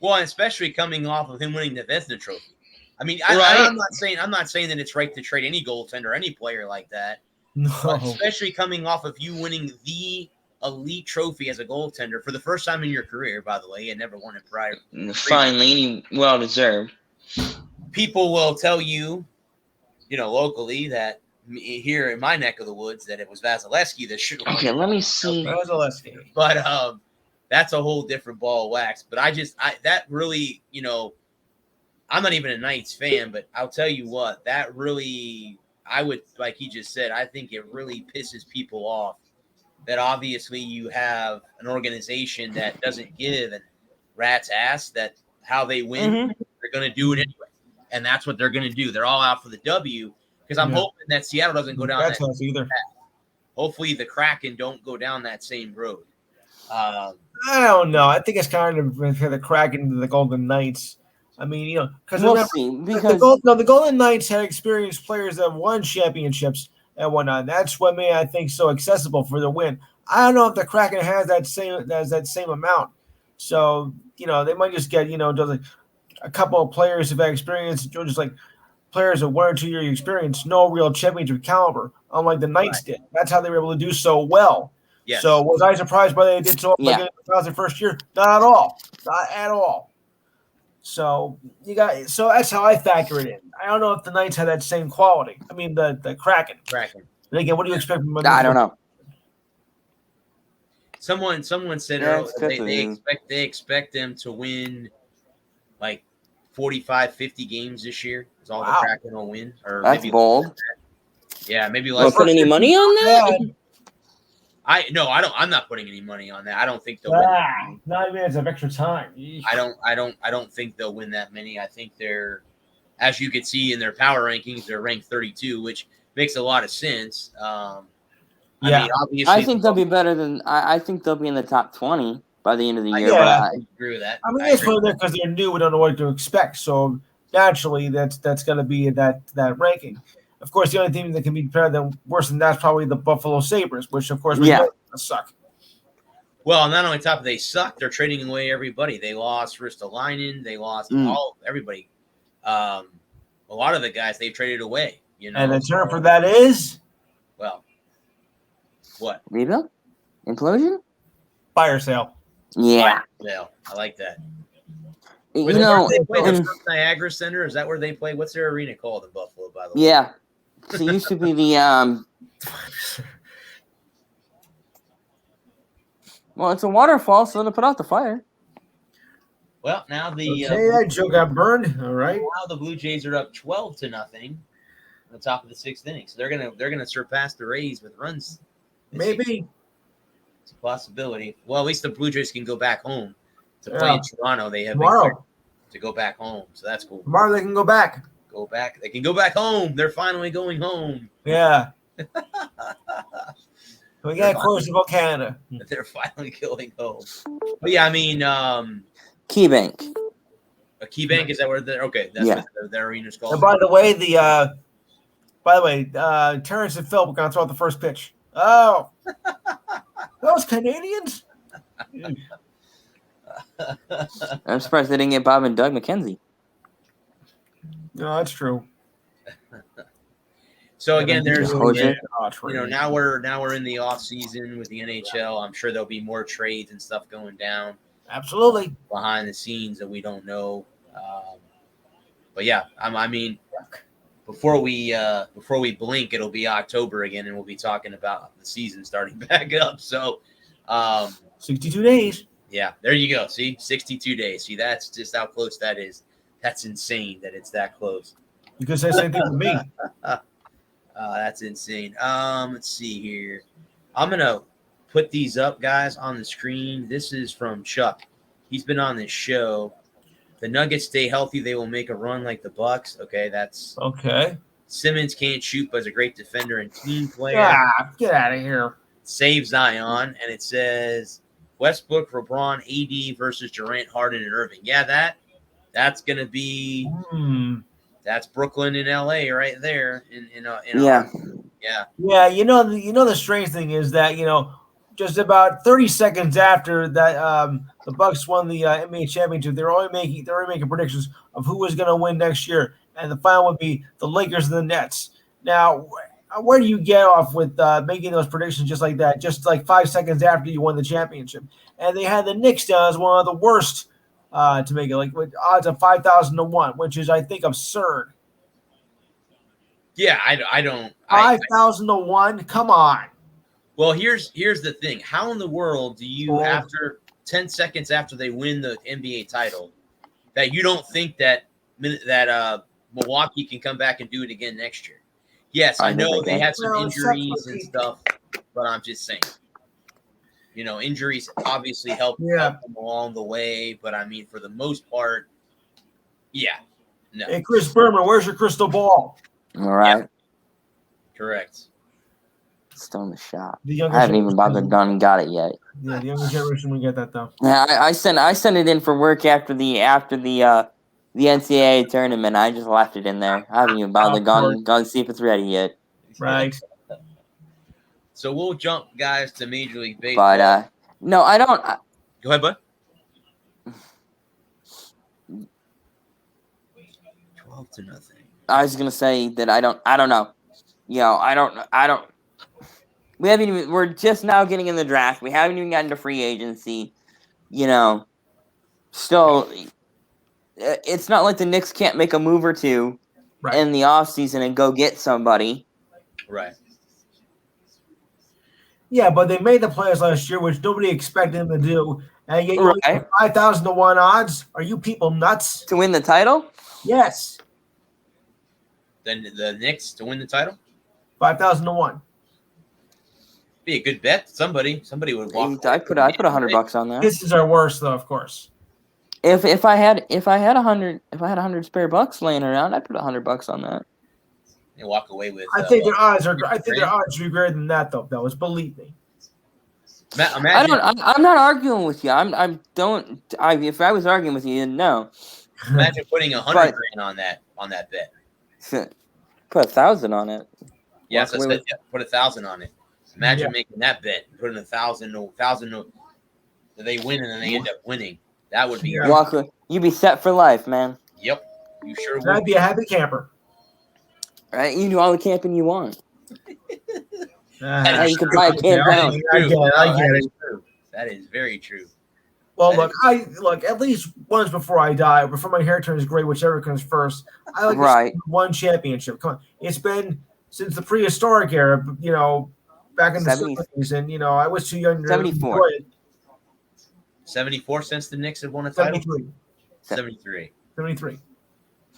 Well, especially coming off of him winning the Vezina Trophy. I mean, Right. I'm not saying that it's right to trade any goaltender or any player like that. No. But especially coming off of you winning the elite trophy as a goaltender for the first time in your career, by the way, and never won it prior. Finally, well deserved. People will tell you, locally that here in my neck of the woods that it was Vasilevsky that should have. Okay, let me see. Vasilevsky. But that's a whole different ball of wax. But that really, I'm not even a Knights fan, but I'll tell you what, that really, I would, like he just said, I think it really pisses people off that obviously you have an organization that doesn't give a rat's ass that how they win, they're going to do it anyway. And that's what they're going to do. They're all out for the W because I'm hoping that Seattle doesn't go down that either. path. Hopefully the Kraken don't go down that same road. I don't know. I think it's kind of for the Kraken to the Golden Knights. I mean, because the Golden Knights had experienced players that won championships and whatnot. That's what made I think so accessible for the win. I don't know if the Kraken has that same amount. So they might just get just a couple of players who've had experience, just like players of 1 or 2 year experience, no real championship caliber, unlike the Knights did. That's how they were able to do so well. Yes. So was I surprised by they did so well in the first year? Not at all. Not at all. So so that's how I factor it in. I don't know if the Knights had that same quality. I mean the Kraken. And again, what do you expect from them? I don't know. Someone said earlier they expect them to win like 45, 50 games this year. Is all the Kraken will win. Or that's maybe bold. Yeah, maybe less. Put any money on that? I'm not putting any money on that. I don't think they'll win. 9 minutes of extra time. I don't think they'll win that many. I think they're, as you can see in their power rankings, they're ranked 32, which makes a lot of sense. I mean, obviously, I think they'll be better than. I think they'll be in the top 20 by the end of the year. I agree with that. I mean, it's probably there because they're new. We don't know what to expect. So naturally, that's going to be that ranking. Of course, the only team that can be worse than that is probably the Buffalo Sabres, which of course suck. Well, not only top they suck, they're trading away everybody. They lost Ristolainen. They lost everybody. A lot of the guys they've traded away. And the term for that is what? Rebuild? Implosion? Fire sale. Yeah. Yeah, I like that. You Where know, they play the and- First Niagara Center? Is that where they play? What's their arena called in Buffalo, by the way? yeah. So it used to be the well, it's a waterfall, so to put out the fire. Well, now the Okay, that joke got burned. All right. now the Blue Jays are up 12-0 on the top of the 6th inning. So they're gonna surpass the Rays with runs. Maybe. It's a possibility. Well, at least the Blue Jays can go back home to play Yeah. in Toronto. They have Tomorrow. to go back home, so that's cool. Tomorrow they can go back. Go back. They can go back home. They're finally going home. Yeah. We got close to go Canada. They're finally going home. But yeah, I mean, KeyBank. a key bank, is that where they're okay? That's Yeah. what their arena's called. And by the way, Terrence and Phil were going to throw out the first pitch. Oh, those Canadians. I'm surprised they didn't get Bob and Doug McKenzie. No, that's true. So again, there's Hoser. now we're in the off season with the NHL. I'm sure there'll be more trades and stuff going down Absolutely. behind the scenes that we don't know. But yeah, I mean, before we blink, it'll be October again, and we'll be talking about the season starting back up. So, 62 days. yeah, there you go. See, 62 days. See, that's just how close that is. That's insane that it's that close. You could say the same thing with me. That's insane. Let's see here. I'm gonna put these up, guys, on the screen. This is from Chuck. He's been on this show. The Nuggets stay healthy, they will make a run like the Bucks. Okay, that's Okay. Simmons can't shoot, but is a great defender and team player. Yeah, get out of here. Save Zion, and it says Westbrook, LeBron, AD versus Durant, Harden, and Irving. Yeah, that's gonna be that's Brooklyn and LA right there. Yeah. Yeah, you know the strange thing is that just about 30 seconds after that the Bucks won the NBA championship, they're already making predictions of who was going to win next year, and the final would be the Lakers and the Nets. Now, where do you get off with making those predictions just like that, just like 5 seconds after you won the championship? And they had the Knicks down as one of the worst to make it, like with odds of 5,000 to 1, which is I think absurd. Yeah, I don't. 5,000 to 1. Come on. Well, here's the thing. How in the world do you, after 10 seconds after they win the NBA title, that you don't think that Milwaukee can come back and do it again next year? Yes, I know they had some injuries and stuff, but I'm just saying. Injuries obviously help them along the way, but I mean, for the most part, yeah, no. Hey, Chris Berman, where's your crystal ball? All right. Yeah. Correct. Still in the shop. The I younger haven't even bothered gone and got it yet. Yeah, the younger generation will get that though. Yeah, I sent it in for work after the NCAA tournament. I just left it in there. I haven't even bothered gone to see if it's ready yet. Right. So we'll jump, guys, to Major League Baseball. But no, I don't. Go ahead, bud. 12-0. I was gonna say that I don't know. I don't. We haven't even. We're just now getting in the draft. We haven't even gotten to free agency. Still, it's not like the Knicks can't make a move or two in the offseason and go get somebody. Right. Yeah, but they made the playoffs last year, which nobody expected them to do. And yet you get 5,000 to 1 odds. Are you people nuts? To win the title? Yes. Then the Knicks to win the title? 5,000 to 1. Be a good bet. Somebody would walk. I put $100 on that. This is our worst, though, of course. If I had 100 spare bucks laying around, I'd put $100 on that. And walk away with. I think their odds are greater than that, though. Fellas, believe me. I'm not arguing with you. If I was arguing with you, no. Imagine putting $100,000 on that bet. Put 1,000 on it. Yeah, so put 1,000 on it. Imagine making that bet, putting 1,000. They win and then they end up winning. That would be. You'd be set for life, man. Yep, you sure would. I'd be a happy camper. Right, you do all the camping you want. You can buy a camp out. I get it. That is very true. Well, look. At least once before I die, before my hair turns gray, whichever comes first. I like to see one championship. Come on, it's been since the prehistoric era. Back in the 70s, and I was too young to 74. 74 since the Knicks had won a title. 73.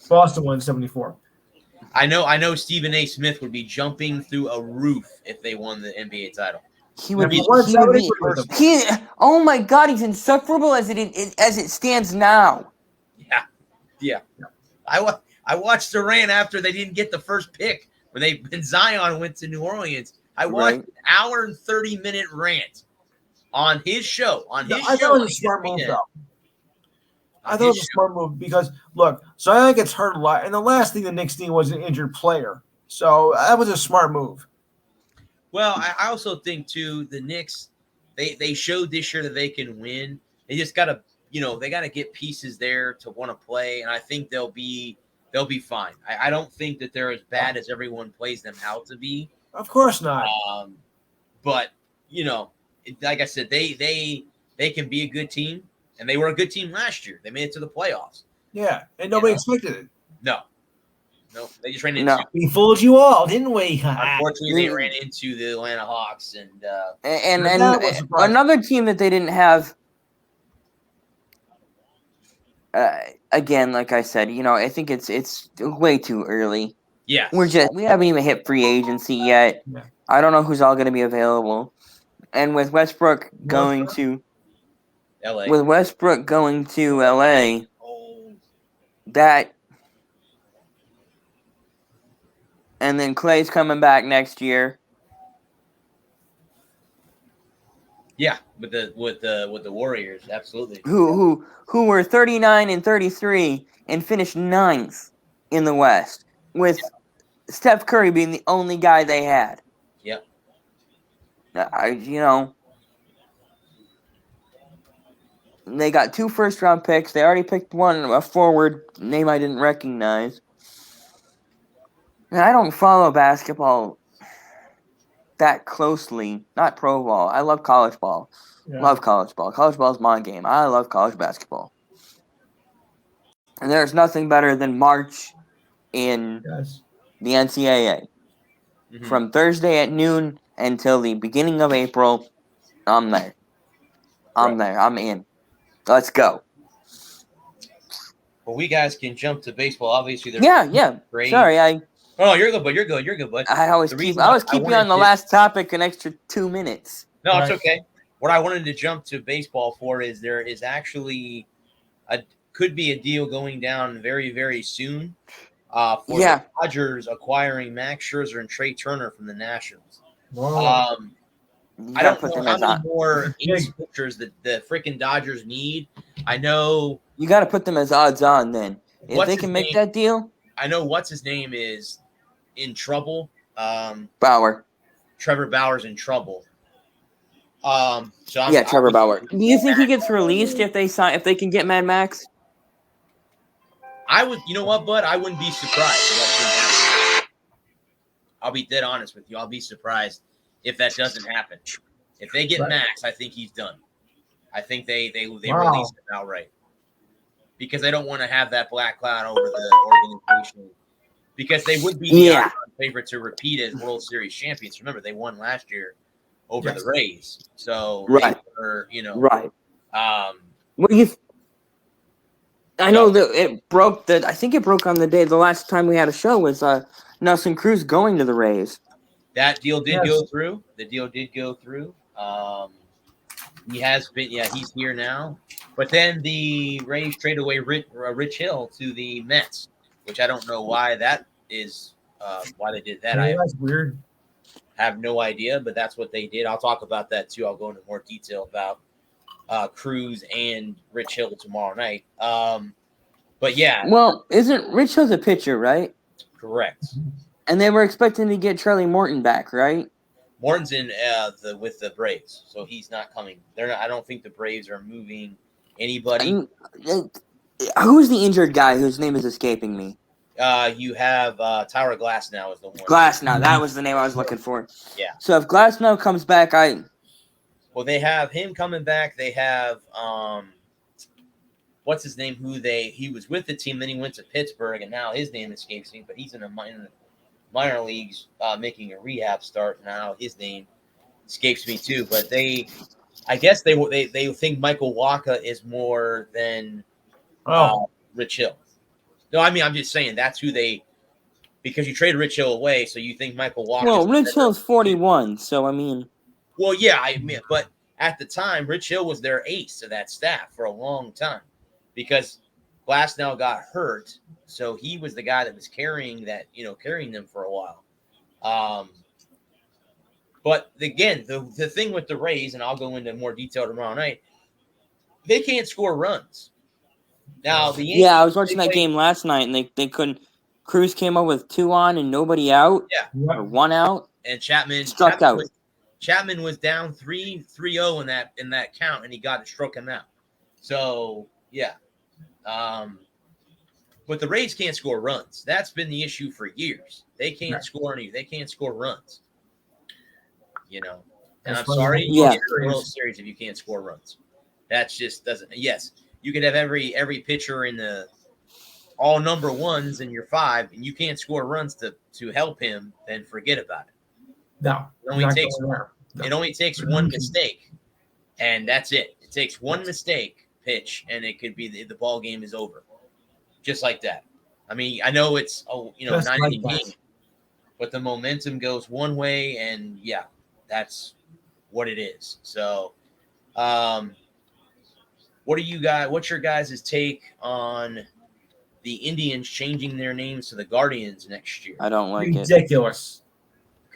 Boston won 74. I know. Stephen A. Smith would be jumping through a roof if they won the NBA title. He would be. Oh my God, he's insufferable as it stands now. Yeah. I watched the rant after they didn't get the first pick when Zion went to New Orleans. I watched an hour and 30-minute rant on his show. I thought it was a smart move, though. I thought it was a smart move because look, Zion gets hurt a lot, and the last thing the Knicks need was an injured player. So that was a smart move. Well, I also think too the Knicks they showed this year that they can win. They just gotta they gotta get pieces there to want to play, and I think they'll be fine. I don't think that they're as bad as everyone plays them out to be. Of course not. But like I said, they can be a good team, and they were a good team last year. They made it to the playoffs. Yeah, and nobody expected it. No, they just ran into. We fooled you all, didn't we? Unfortunately, they ran into the Atlanta Hawks, and another team that they didn't have. Again, like I said, I think it's way too early. Yeah, we haven't even hit free agency yet. Yeah. I don't know who's all going to be available, and with Westbrook going to LA, that. And then Clay's coming back next year. Yeah, with the Warriors, absolutely. Who were 39 and 33 and finished 9th in the West, with Steph Curry being the only guy they had. Yep. They got 2 first-round picks. They already picked one, a forward name I didn't recognize. And I don't follow basketball that closely. Not pro ball. I love college ball. Yeah. Love college ball. College ball is my game. I love college basketball. And there's nothing better than March in the NCAA. Mm-hmm. From Thursday at noon until the beginning of April, I'm there. I'm in. Let's go. Well, we guys can jump to baseball. Obviously, yeah. Great. Sorry, Oh, you're good, bud. I always keep you on the last topic an extra 2 minutes. No, it's okay. What I wanted to jump to baseball for is there is actually could be a deal going down very, very soon for the Dodgers acquiring Max Scherzer and Trey Turner from the Nationals. Wow. I don't know how many more pitchers that the freaking Dodgers need. I know you got to put them as odds on then. If they can make that deal. I know what's his name is in trouble. Bauer. Trevor Bauer's in trouble. Trevor Bauer. Do you think he gets released if they can get Mad Max? I would. You know what, bud? I wouldn't be surprised. I'll be dead honest with you. I'll be surprised if that doesn't happen. If they get Max, I think he's done. I think they release him outright because they don't want to have that black cloud over the organization. Because they would be the favorite to repeat as World Series champions. Remember, they won last year over the Rays. So, right. I know that it broke. I think it broke on the last time we had a show was Nelson Cruz going to the Rays. That deal did go through. The deal did go through. He has been. Yeah, he's here now. But then the Rays trade away Rich Hill to the Mets. Which I don't know why that is, why they did that. That's weird. Have no idea, but that's what they did. I'll talk about that too. I'll go into more detail about Cruz and Rich Hill tomorrow night. But yeah. Well, isn't Rich Hill's a pitcher, right? Correct. And they were expecting to get Charlie Morton back, right? Morton's in with the Braves, so he's not coming. I don't think the Braves are moving anybody. Who's the injured guy whose name is escaping me? You have Tyler Glasnow is the one. Glasnow, that was the name I was looking for. Yeah. So if Glasnow comes back, Well, they have him coming back. They have what's his name? He was with the team, then he went to Pittsburgh, and now his name escapes me. But he's in the minor leagues, making a rehab start now. His name escapes me too. But I guess they think Michael Wacha is more than Rich Hill. No, I mean I'm just saying that's who they, because you traded Rich Hill away, so you think Michael Wacha. Well, Rich Hill's 41, so I mean. Well, yeah, I mean, but at the time, Rich Hill was their ace of that staff for a long time, because Glasnow got hurt, so he was the guy that was carrying them for a while. But again, the thing with the Rays, and I'll go into more detail tomorrow night, they can't score runs. Now the Yankees, I was watching that game last night, and they couldn't. Cruz came up with 2 on and nobody out. Yeah, or 1 out, and Chapman struck out. Chapman was down 3-0 in that count, and he got it, struck him out. So yeah, but the Rays can't score runs. That's been the issue for years. They can't score They can't score runs. And I'm sorry, you get the World Series if you can't score runs. That just doesn't. Yes, you could have every pitcher in the all number ones in your 5, and you can't score runs to help him. Then forget about it. No, it only takes one mistake, and that's it. It takes one mistake pitch, and it could be the ball game is over, just like that. I mean, I know it's 9-inning game, but the momentum goes one way, and yeah, that's what it is. So, what's your guys' take on the Indians changing their names to the Guardians next year? I don't like it. Ridiculous.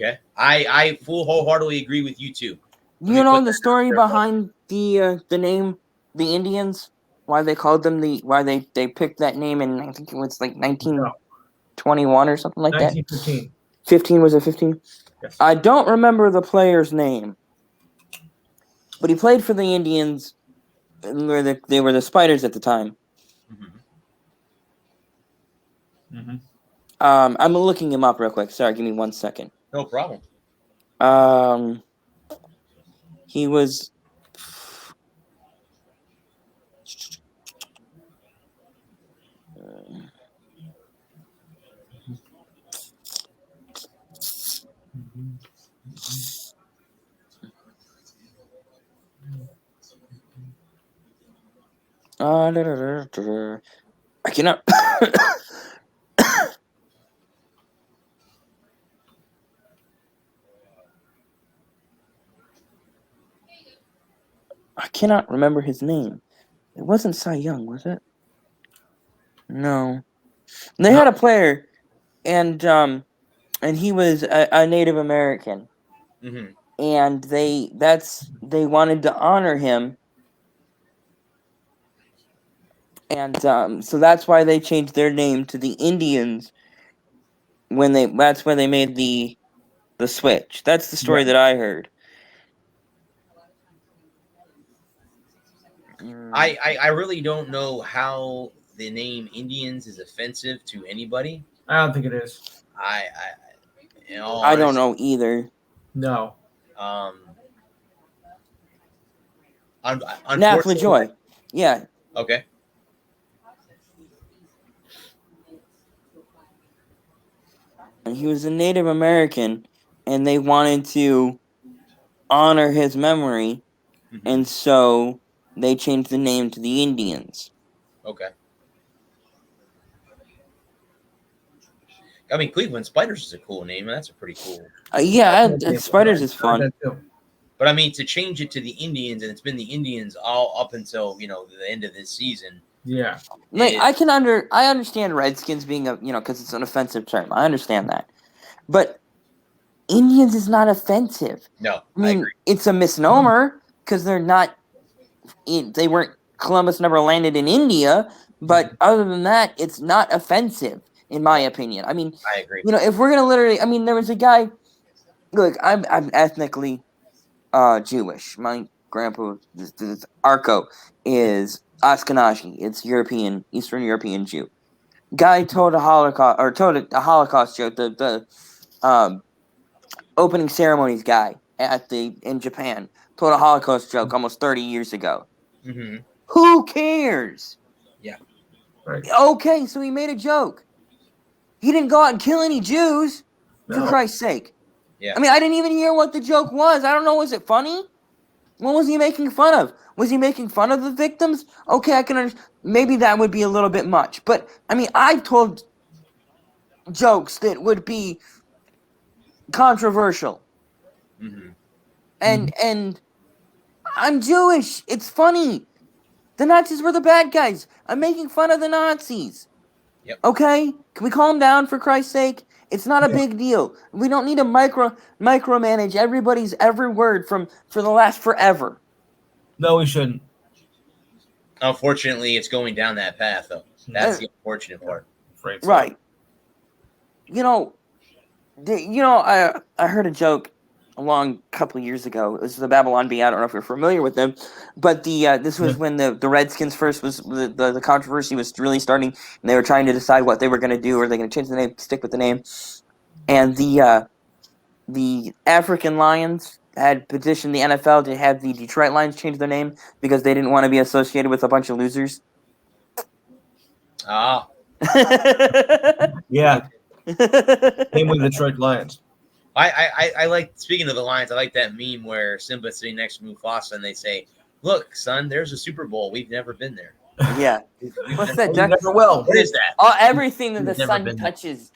Okay, I wholeheartedly agree with you too. You know the story behind the name, the Indians? Why they called them why they picked that name in, I think it was like 1921 or something like 1915. that. 15, was it 15? Yes. I don't remember the player's name, but he played for the Indians, where they were the Spiders at the time. Mm-hmm. I'm looking him up real quick. Sorry, give me 1 second. No problem. He was. I cannot. I cannot remember his name. It wasn't Cy Young, was it? No. They had a player, and he was a Native American, and they wanted to honor him, and so that's why they changed their name to the Indians. That's when they made the switch. That's the story that I heard. I really don't know how the name Indians is offensive to anybody. I don't think it is. I don't know either. No. Nap LaJoy. Yeah. Okay. And he was a Native American, and they wanted to honor his memory, and so they changed the name to the Indians. Okay. I mean, Cleveland Spiders is a cool name. That's a pretty cool. Spiders is fun. But I mean, to change it to the Indians, and it's been the Indians all up until the end of this season. Yeah. Like I understand Redskins being because it's an offensive term. I understand that, but Indians is not offensive. No, I mean it's a misnomer because they're not. They weren't. Columbus never landed in India, but other than that, it's not offensive in my opinion. I mean, I agree. If we're gonna literally, there was a guy. Look, I'm ethnically Jewish. My grandpa, Arco, is Ashkenazi. It's European, Eastern European Jew. Guy told a Holocaust joke. The opening ceremonies guy in Japan told a Holocaust joke almost 30 years ago. Mm-hmm. Who cares? Yeah. Right. Okay, so he made a joke. He didn't go out and kill any Jews, for No. Christ's sake. Yeah. I mean, I didn't even hear what the joke was. I don't know. Was it funny? What was he making fun of? Was he making fun of the victims? Okay, I can understand. Maybe that would be a little bit much. But, I mean, I've told jokes that would be controversial. Mm-hmm. And I'm Jewish. It's funny. The Nazis were the bad guys. I'm making fun of the Nazis. Yep. Okay? Can we calm down for Christ's sake? It's not a Yeah. big deal. We don't need to micromanage everybody's every word for the last forever. No, we shouldn't. Unfortunately, it's going down that path, though. That's the unfortunate part. Afraid so. Right. I heard a joke a long couple years ago. It was the Babylon Bee. I don't know if you're familiar with them, but this was when the Redskins first was the controversy was really starting, and they were trying to decide what they were going to do. Are they going to change the name, stick with the name? And the African Lions had petitioned the NFL to have the Detroit Lions change their name because they didn't want to be associated with a bunch of losers. Ah. Yeah. Same with the Detroit Lions. I like, speaking of the Lions, I like that meme where Simba's sitting next to Mufasa and they say, "Look, son, there's a Super Bowl. We've never been there." Yeah. What's that? You never will. What is that? Everything that the We've never sun been there. touches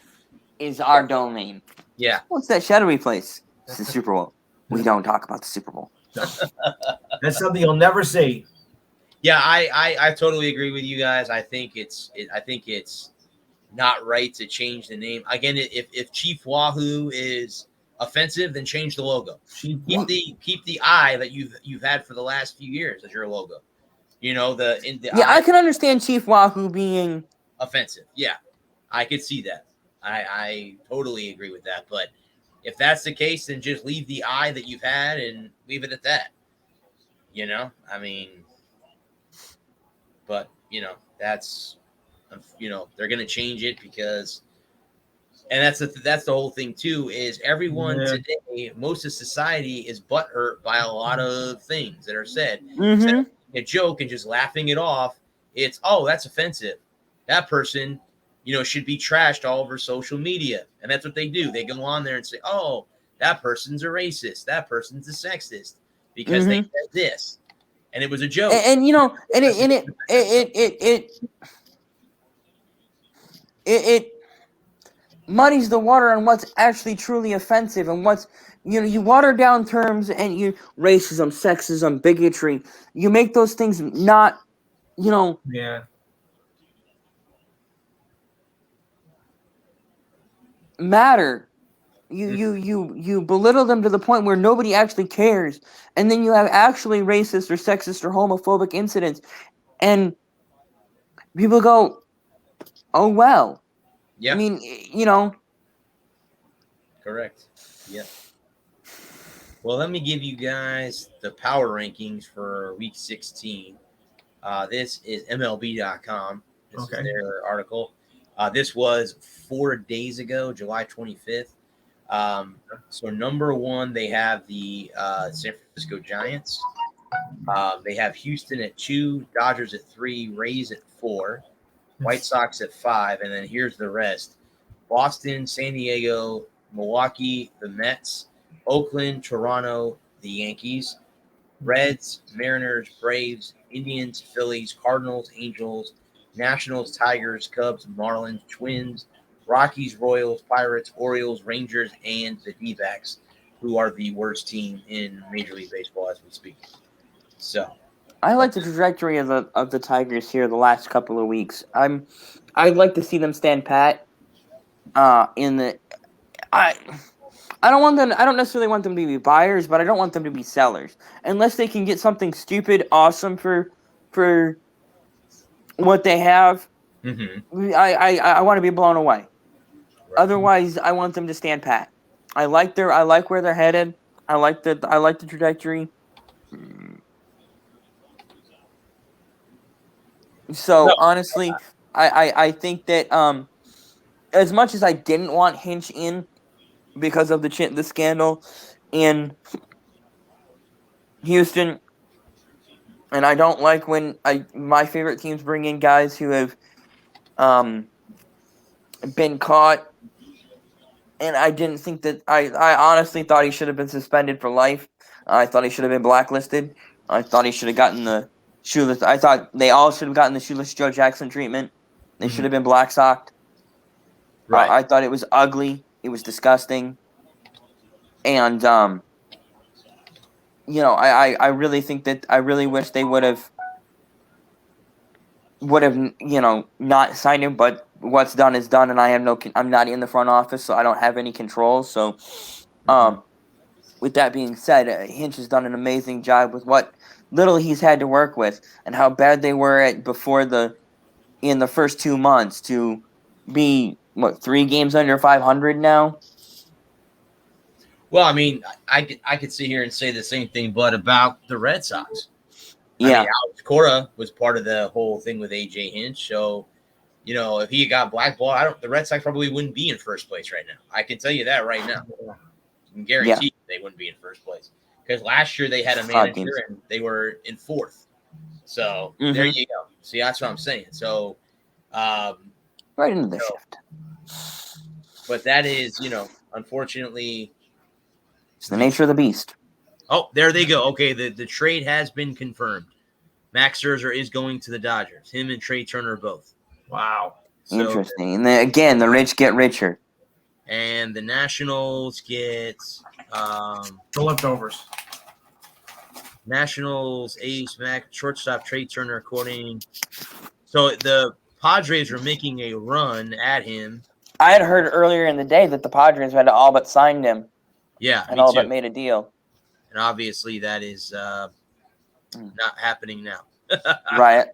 is our domain. Yeah. What's that shadowy place? It's the Super Bowl. We don't talk about the Super Bowl. That's something you'll never see. Yeah, I totally agree with you guys. I think it's not right to change the name. Again, if Chief Wahoo is offensive, then change the logo. Keep the I that you've had for the last few years as your logo. I can understand Chief Wahoo being offensive. Yeah, I could see that. I totally agree with that. But if that's the case, then just leave the I that you've had and leave it at that. I mean, but that's they're gonna change it because, and that's the whole thing too, is everyone today, most of society is butthurt by a lot of things that are said. Instead of a joke and just laughing it off, it's, oh, that's offensive. That person, should be trashed all over social media. And that's what they do. They go on there and say, oh, that person's a racist. That person's a sexist because they said this. And it was a joke. It muddies the water on what's actually truly offensive and what's, you water down terms and racism, sexism, bigotry. You make those things not, matter. You belittle them to the point where nobody actually cares, and then you have actually racist or sexist or homophobic incidents, and people go, "Oh well." Yeah. I mean, Correct. Yeah. Well, let me give you guys the power rankings for Week 16. This is MLB.com. This is their article. This was 4 days ago, July 25th. So number one, they have the San Francisco Giants. They have Houston at 2, Dodgers at 3, Rays at 4, White Sox at 5, and then here's the rest: Boston, San Diego, Milwaukee, the Mets, Oakland, Toronto, the Yankees, Reds, Mariners, Braves, Indians, Phillies, Cardinals, Angels, Nationals, Tigers, Cubs, Marlins, Twins, Rockies, Royals, Pirates, Orioles, Rangers, and the D-backs, who are the worst team in Major League Baseball as we speak. So, I like the trajectory of the Tigers here the last couple of weeks. I'd like to see them stand pat. I don't want them. I don't necessarily want them to be buyers, but I don't want them to be sellers unless they can get something stupid, awesome for what they have. I want to be blown away. Right. Otherwise, I want them to stand pat. I like where they're headed. I like the trajectory. So honestly, I think that as much as I didn't want Hinch in because of the scandal, and Houston, and I don't like when my favorite teams bring in guys who have been caught. And I didn't think that I honestly thought he should have been suspended for life. I thought he should have been blacklisted. I thought he should have gotten the shoeless. I thought they all should have gotten the shoeless Joe Jackson treatment. They should have been black socked. Right. I thought it was ugly. It was disgusting. And I really think that I really wish they would have not signed him, but what's done is done, and I'm not in the front office, so I don't have any control. So, with that being said, Hinch has done an amazing job with what little he's had to work with, and how bad they were in the first 2 months to be 3 games under 500 now. Well, I mean, I could sit here and say the same thing, but about the Red Sox. Yeah, I mean, Alex Cora was part of the whole thing with AJ Hinch. So, if he got blackballed, the Red Sox probably wouldn't be in first place right now. I can tell you that right now. I can guarantee they wouldn't be in first place because last year they had a manager and they were in fourth. So there you go. See, that's what I'm saying. So, right into the shift. But that is, unfortunately, it's the nature of the beast. Oh, there they go. Okay, the trade has been confirmed. Max Scherzer is going to the Dodgers. Him and Trey Turner both. Wow. So, interesting. And then, again, the rich get richer. And the Nationals get the leftovers. Nationals ace Max shortstop Trey Turner according. So the Padres are making a run at him. I had heard earlier in the day that the Padres had all but signed him. Yeah, and all but made a deal. And obviously that is not happening now. Right.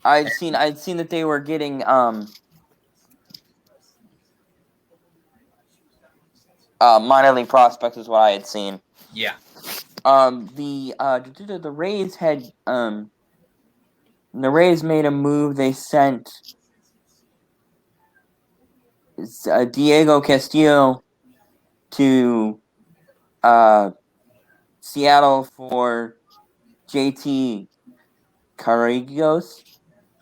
I'd seen that they were getting minor league prospects is what I had seen. Yeah. The Rays had the Rays made a move. They sent Diego Castillo to Seattle for JT Carragos.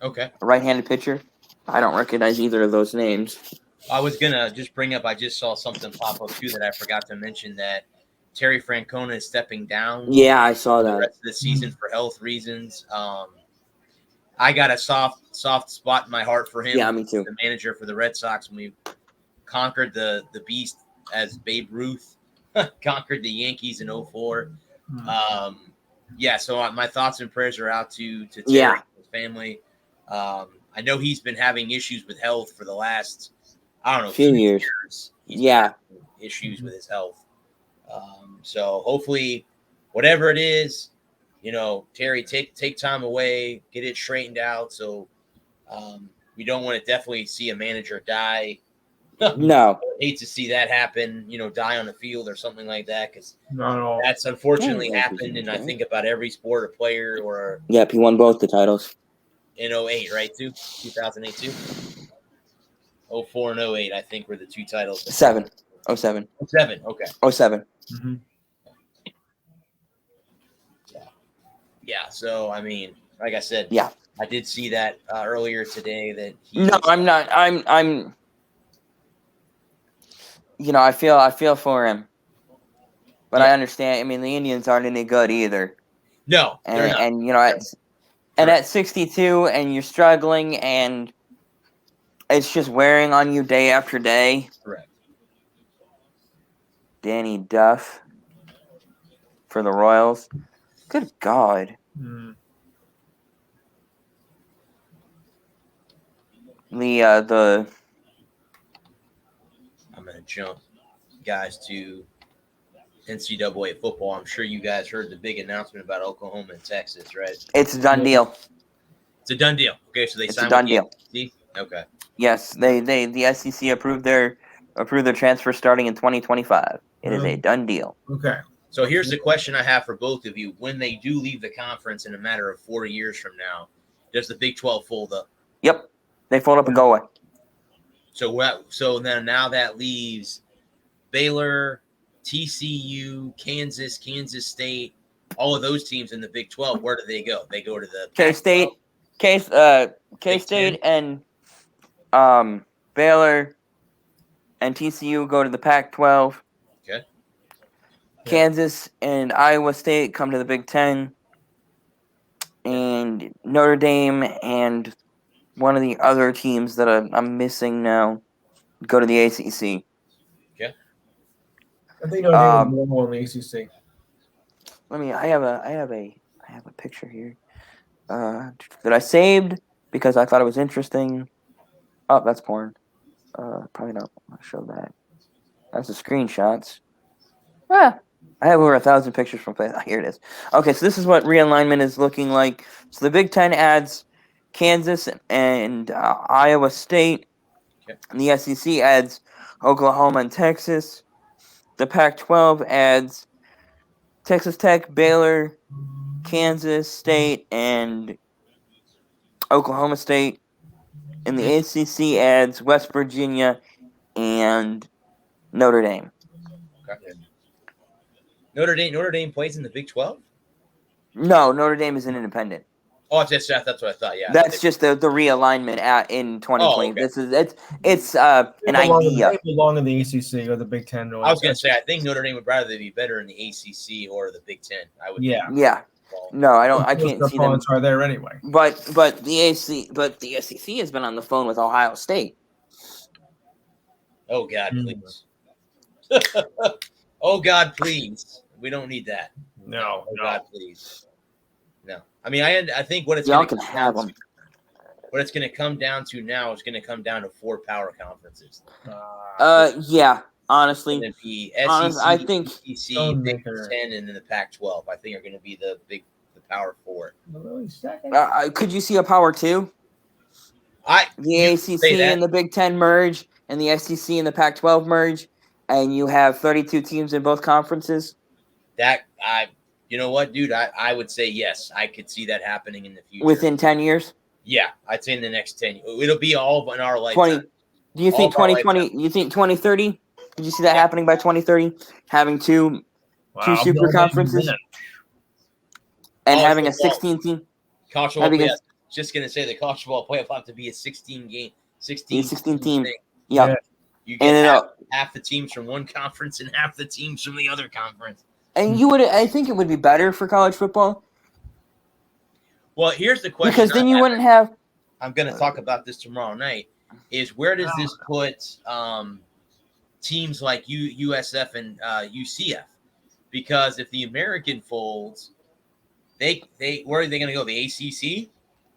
Okay. A right-handed pitcher. I don't recognize either of those names. I was going to just bring up, I just saw something pop up too that I forgot to mention, that Terry Francona is stepping down. Yeah, I saw that. The rest of the season for health reasons. I got a soft spot in my heart for him. Yeah, me too. The manager for the Red Sox when we conquered the beast as Babe Ruth conquered the Yankees in 2004. So my thoughts and prayers are out to Terry and his family. I know he's been having issues with health for the last, few years. Issues with his health. So hopefully, whatever it is, Terry, take time away, get it straightened out. So we don't want to definitely see a manager die. No. I hate to see that happen, die on the field or something like that, because that's unfortunately happened. And I think about every sport or player or. Yep, he won both the titles. In 2008, right, too? 2008, too? 2004 and 2008, I think, were the two titles. 07. 07, okay. 07. Mm-hmm. Yeah, so, I mean, like I said, I did see that earlier today that he... No, I'm not. I'm I feel for him. But I understand. I mean, the Indians aren't any good either. No, they're not. And at 62 and you're struggling and it's just wearing on you day after day. Correct. Danny Duff for the Royals. Good God. Mm. The I'm going to jump, guys, to NCAA football. I'm sure you guys heard the big announcement about Oklahoma and Texas, right? It's a done deal. It's a done deal. Okay, so they signed a done deal. SEC? Okay. Yes, the SEC approved their transfer starting in 2025. It is a done deal. Okay. So here's the question I have for both of you. When they do leave the conference in a matter of 4 years from now, does the Big 12 fold up? Yep. They fold up and go away. So then now that leaves Baylor, TCU, Kansas State, all of those teams in the Big 12, where do they go? They go to the K-State, K-State, and Baylor and TCU go to the Pac-12. Okay. Kansas and Iowa State come to the Big 10. And Notre Dame and one of the other teams that I'm missing now go to the ACC. Okay. I think Notre Dame is more in the ACC. I have a picture here that I saved because I thought it was interesting. Oh, that's porn. Probably not want to show that. That's the screenshots. I have over 1,000 pictures from play. Here it is. Okay, so this is what realignment is looking like. So the Big Ten adds Kansas and Iowa State. Okay. And the SEC adds Oklahoma and Texas. The Pac-12 adds Texas Tech, Baylor, Kansas State, and Oklahoma State. And the ACC adds West Virginia and Notre Dame. Okay. Notre Dame plays in the Big 12? No, Notre Dame is an independent. Oh, that's what I thought. Yeah, That's just the realignment in 2020. Oh, okay. This is it's an idea. They belong in the ACC or the Big Ten. I was going to say I think Notre Dame would rather be better in the ACC or the Big 10. I would. Yeah. Yeah. No, I can't see them. Opponents are there anyway. But the SEC has been on the phone with Ohio State. Oh God, please. Oh God, please. We don't need that. No. God, please. No. I mean, I think what it's Y'all going can have them. What it's going to come down to now is going to come down to 4 power conferences. Yeah. Honestly, SEC, I think ACC, Big 10, and then the Pac-12. I think are going to be the Power 4. Could you see a Power 2? The ACC and the Big 10 merge, and the SEC and the Pac-12 merge, and you have 32 teams in both conferences. You know what, dude? I would say yes. I could see that happening in the future. Within 10 years? Yeah, I'd say in the next 10 years. It'll be all in our lifetime. Do you think 2020? You think 2030? Did you see that happening by 2030? Having two super conferences and having a 16 team. College football. Just gonna say the college football playoff will have to be a 16 team. Yeah. You get half the teams from one conference and half the teams from the other conference. And I think it would be better for college football. Well, here's the question. Because then you wouldn't have. I'm going to talk about this tomorrow night. Is where does this put teams like USF and UCF? Because if the American folds, they where are they going to go? The ACC?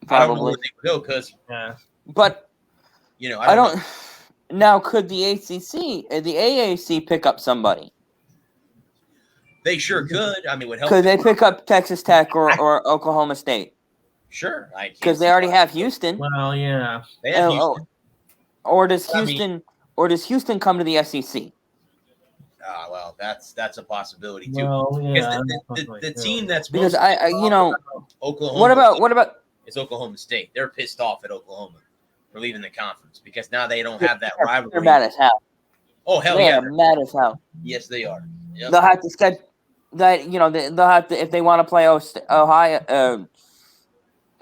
Probably. I don't know where they would go because. But I don't know. Now, could the AAC pick up somebody? They sure could. I mean, would help. Could they pick up Texas Tech or Oklahoma State? Sure, because they already have Houston. Well, yeah. They have Houston. Or does Houston come to the SEC? Well, that's a possibility too. Well, yeah, the team that's because Oklahoma. What about? It's Oklahoma State. They're pissed off at Oklahoma for leaving the conference because now they don't have that rivalry. They're mad as hell. Oh hell they yeah! They're mad as hell. Yes, they are. Yep. They'll have to schedule that. They'll have to if they want to play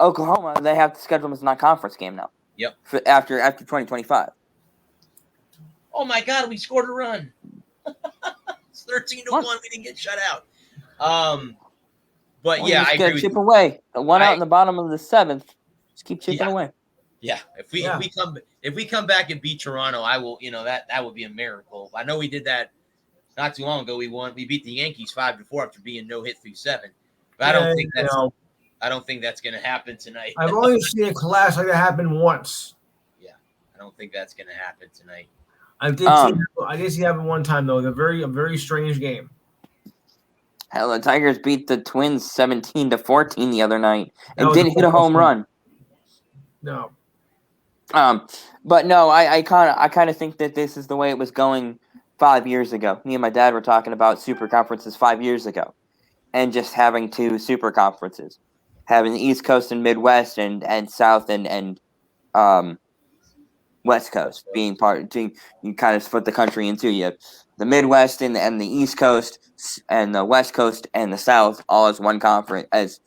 Oklahoma. They have to schedule them as a non-conference game now. Yep. After 2025. Oh my God! We scored a run. It's 13-1. We didn't get shut out. But yeah, I agree. Chip away. The one out in the bottom of the 7th. Just keep chipping away. Yeah, if we come back and beat Toronto, I will. That would be a miracle. I know we did that not too long ago. We beat the Yankees 5-4 after being no hit through 7. But I don't think that's going to happen tonight. I've only seen a clash like that happen once. Yeah, I don't think that's going to happen tonight. I did see it happen one time though. A very strange game. Hell, the Tigers beat the Twins 17-14 the other night and didn't hit a home run. No. But no, I kind of think that this is the way it was going 5 years ago. Me and my dad were talking about super conferences 5 years ago, and just having 2 super conferences, having the East Coast and Midwest and South and West Coast being you kind of split the country into the Midwest and the East Coast and the West Coast and the South all as one conference as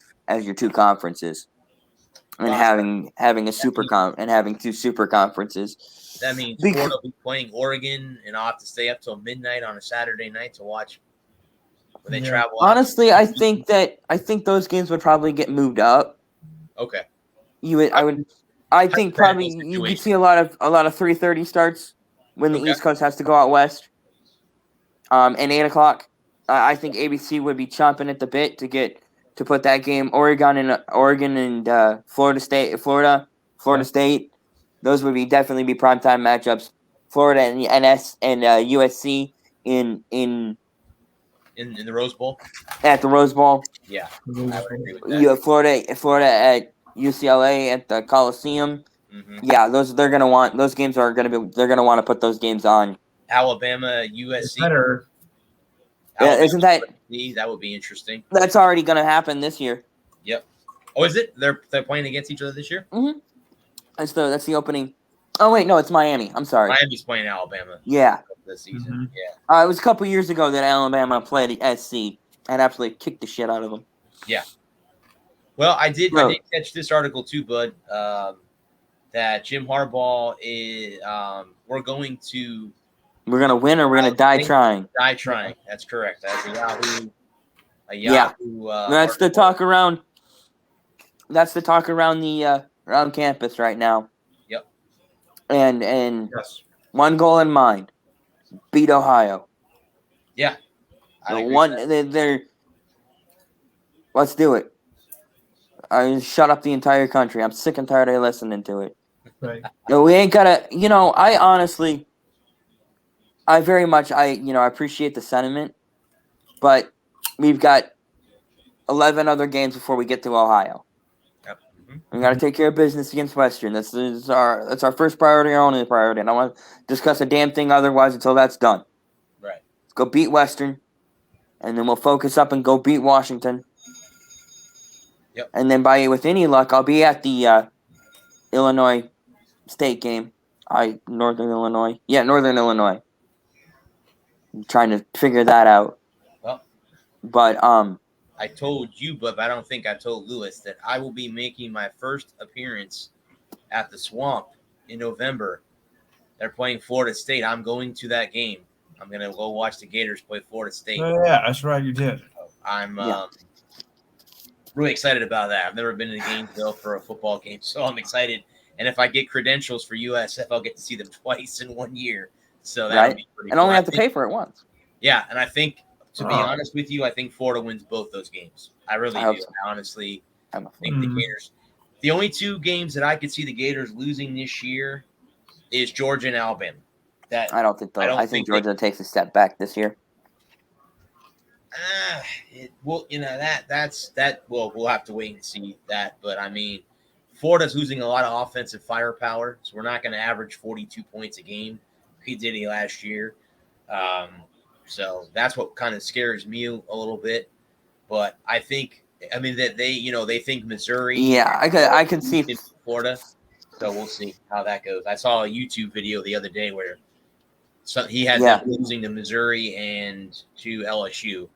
your two conferences, and having having two super conferences. That means Florida will be playing Oregon, and I'll have to stay up till midnight on a Saturday night to watch when they travel. Honestly, I think those games would probably get moved up. Okay. I think probably you could see a lot of 3:30 starts when the East Coast has to go out west. And 8:00. I think ABC would be chomping at the bit to put that game. Oregon and Florida State. Those would definitely be primetime matchups. Florida and the NS and USC in the Rose Bowl. At the Rose Bowl. Yeah, I would agree with that. You have Florida at UCLA at the Coliseum. Mm-hmm. Yeah, they're gonna want those games they're gonna want to put those games on. Alabama, USC. Better. Isn't that would be interesting? That's already gonna happen this year. Yep. Oh, is it? They're playing against each other this year? Mm-hmm. That's the opening. Oh wait, no, it's Miami. I'm sorry. Miami's playing Alabama. Yeah. This season. Mm-hmm. Yeah. It was a couple years ago that Alabama played SC and absolutely kicked the shit out of them. Yeah. Well, I did catch this article too, Bud. That Jim Harbaugh is. We're gonna win or we're gonna die trying. Die trying. That's correct. That's a Yahoo. That's the talk around. That's the talk around the around campus right now. Yep. And one goal in mind: beat Ohio. Yeah. Let's do it. I shut up the entire country. I'm sick and tired of listening to it. Right. We ain't gotta. I very much I appreciate the sentiment, but we've got 11 other games before we get to Ohio. Yep. Mm-hmm. We got to take care of business against Western. That's our first priority, our only priority. And I want to discuss a damn thing otherwise until that's done. Right. Let's go beat Western, and then we'll focus up and go beat Washington. Yep. And then with any luck, I'll be at the Illinois State game. Northern Illinois. Yeah, Northern Illinois. I'm trying to figure that out. Well, but I told you, but I don't think I told Lewis that I will be making my first appearance at the Swamp in November. They're playing Florida State. I'm going to that game. I'm gonna go watch the Gators play Florida State. Oh, yeah, that's right. You did. I'm really excited about that. I've never been in a Gainesville for a football game, so I'm excited. And if I get credentials for USF, I'll get to see them twice in 1 year. So that'll be pretty cool. Only have to pay for it once. Yeah, and I think, to be honest with you, I think Florida wins both those games. I really do. So. I honestly think the Gators. The only two games that I could see the Gators losing this year is Georgia and Alabama. I don't think I think Georgia takes a step back this year. We'll have to wait and see that. But I mean, Florida's losing a lot of offensive firepower, so we're not going to average 42 points a game. He did it last year. So that's what kind of scares me a little bit. But I think, that they think Missouri. Yeah, I can see Florida. So we'll see how that goes. I saw a YouTube video the other day where he had them losing to Missouri and to LSU.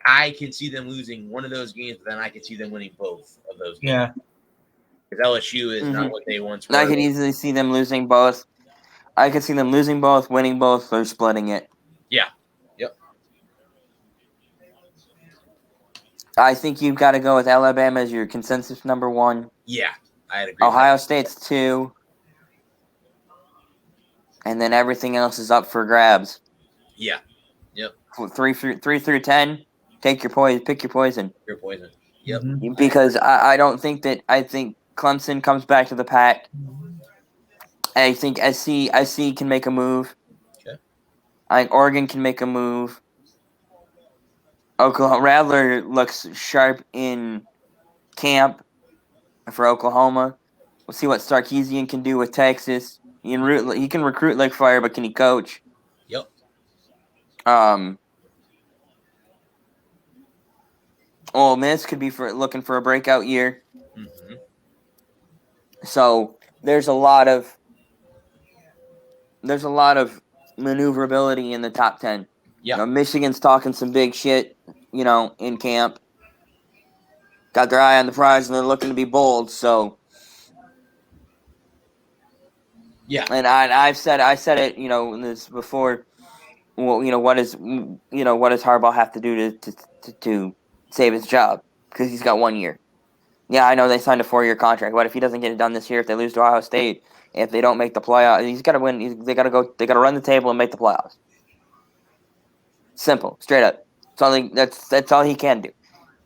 I can see them losing one of those games, but then I can see them winning both of those games. Yeah. Because LSU is not what they once were. I could easily see them losing both. I could see them losing both, winning both, or splitting it. Yeah. Yep. I think you've got to go with Alabama as your consensus number one. Yeah, I'd agree. Ohio State's 2. And then everything else is up for grabs. Yeah. Yep. 3 through 10, pick your poison. Your poison. Yep. Because I think Clemson comes back to the pack. I think SC can make a move. Okay. I think Oregon can make a move. Oklahoma Rattler looks sharp in camp for Oklahoma. We'll see what Sarkisian can do with Texas. He can recruit like fire, but can he coach? Yep. Ole Miss could be looking for a breakout year. Mm-hmm. So there's a lot of there's a lot of maneuverability in the top 10. Yeah. You know, Michigan's talking some big shit, you know, in camp. Got their eye on the prize and they're looking to be bold. So, Yeah. and I said it, you know, in this before. Well, you know, what does Harbaugh have to do to save his job? Because he's got 1 year. Yeah, I know they signed a 4-year contract. What if he doesn't get it done this year? If they lose to Ohio State, if they don't make the playoffs, he's got to win. They got to run the table and make the playoffs. Simple, straight up. That's all he can do.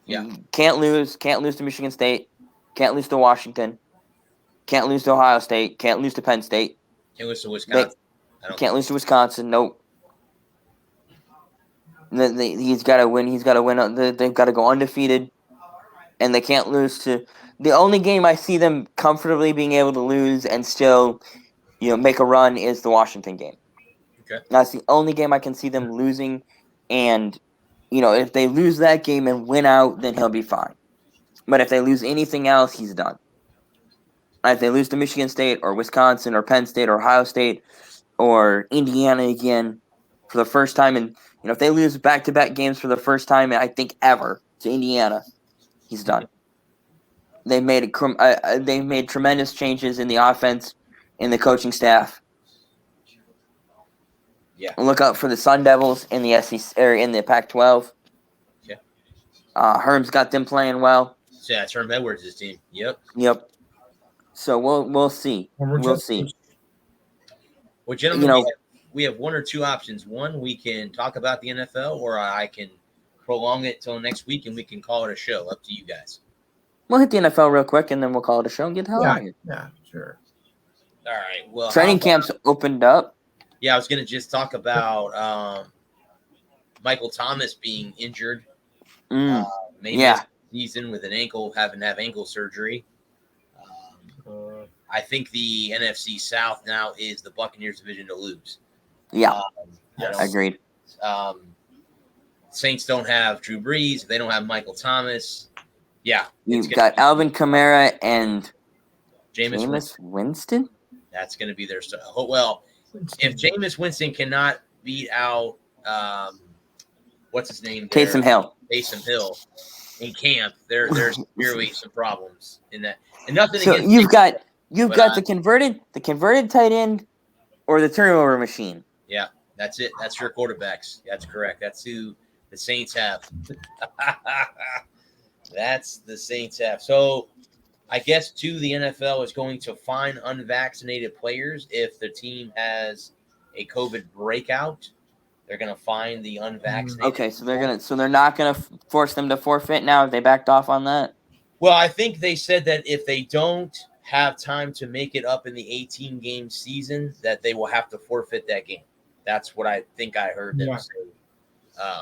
Yeah. Can't lose to Michigan State. Can't lose to Washington. Can't lose to Ohio State. Can't lose to Penn State. Can't lose to Wisconsin. Can't lose to Wisconsin. Nope. He's got to win. He's got to win. They've got to go undefeated, and they can't lose to. The only game I see them comfortably being able to lose and still, you know, make a run is the Washington game. Okay. That's the only game I can see them losing, and, you know, if they lose that game and win out, then he'll be fine. But if they lose anything else, he's done. If they lose to Michigan State or Wisconsin or Penn State or Ohio State or Indiana again for the first time, and, you know, if they lose back-to-back games for the first time, I think ever, to Indiana, he's done. They made tremendous changes in the offense, in the coaching staff. Yeah. Look out for the Sun Devils in the SEC or in the Pac-12. Yeah. Herm's got them playing well. So yeah, it's Herm Edwards' team. Yep. So we'll see. We'll see. Well, gentlemen, you know, we have one or two options. One, we can talk about the NFL, or I can prolong it till next week and we can call it a show. Up to you guys. We'll hit the NFL real quick and then we'll call it a show and get the hell out of here. Yeah, sure. All right. Well, training camps opened up. Yeah, I was going to just talk about Michael Thomas being injured. Maybe this season with an ankle, having to have ankle surgery. I think the NFC South now is the Buccaneers division to lose. Yeah, agreed. Saints don't have Drew Brees. They don't have Michael Thomas. Yeah. You've got Alvin Kamara and Jameis Winston. That's going to be their stuff. Well, if Jameis Winston cannot beat out, what's his name? Taysom Hill in camp, there's clearly some problems in that. And nothing. So you've got the converted tight end or the turnover machine. Yeah, that's it. That's your quarterbacks. That's correct. That's who the Saints have. That's the Saints have. So I guess, too, the NFL is going to fine unvaccinated players if the team has a COVID breakout. They're going to fine the unvaccinated. Okay, so they're not going to force them to forfeit now if they backed off on that? Well, I think they said that if they don't have time to make it up in the 18-game season, that they will have to forfeit that game. That's what I think I heard them say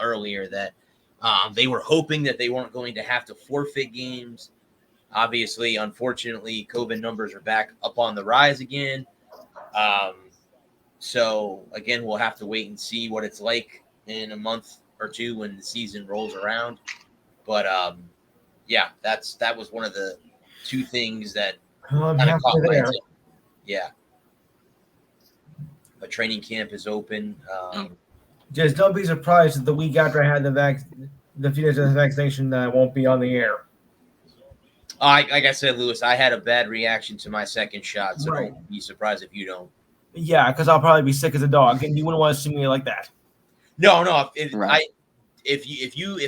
earlier, that they were hoping that they weren't going to have to forfeit games. Obviously, unfortunately, COVID numbers are back up on the rise again. So, again, we'll have to wait and see what it's like in a month or two when the season rolls around. But, yeah, that was one of the two things that kind of caught my attention. Yeah. But training camp is open. Just don't be surprised if the week after I had the few days of the vaccination that I won't be on the air. Like I said, Lewis, I had a bad reaction to my second shot, so don't be surprised if you don't. Yeah, because I'll probably be sick as a dog, and you wouldn't want to see me like that. No. If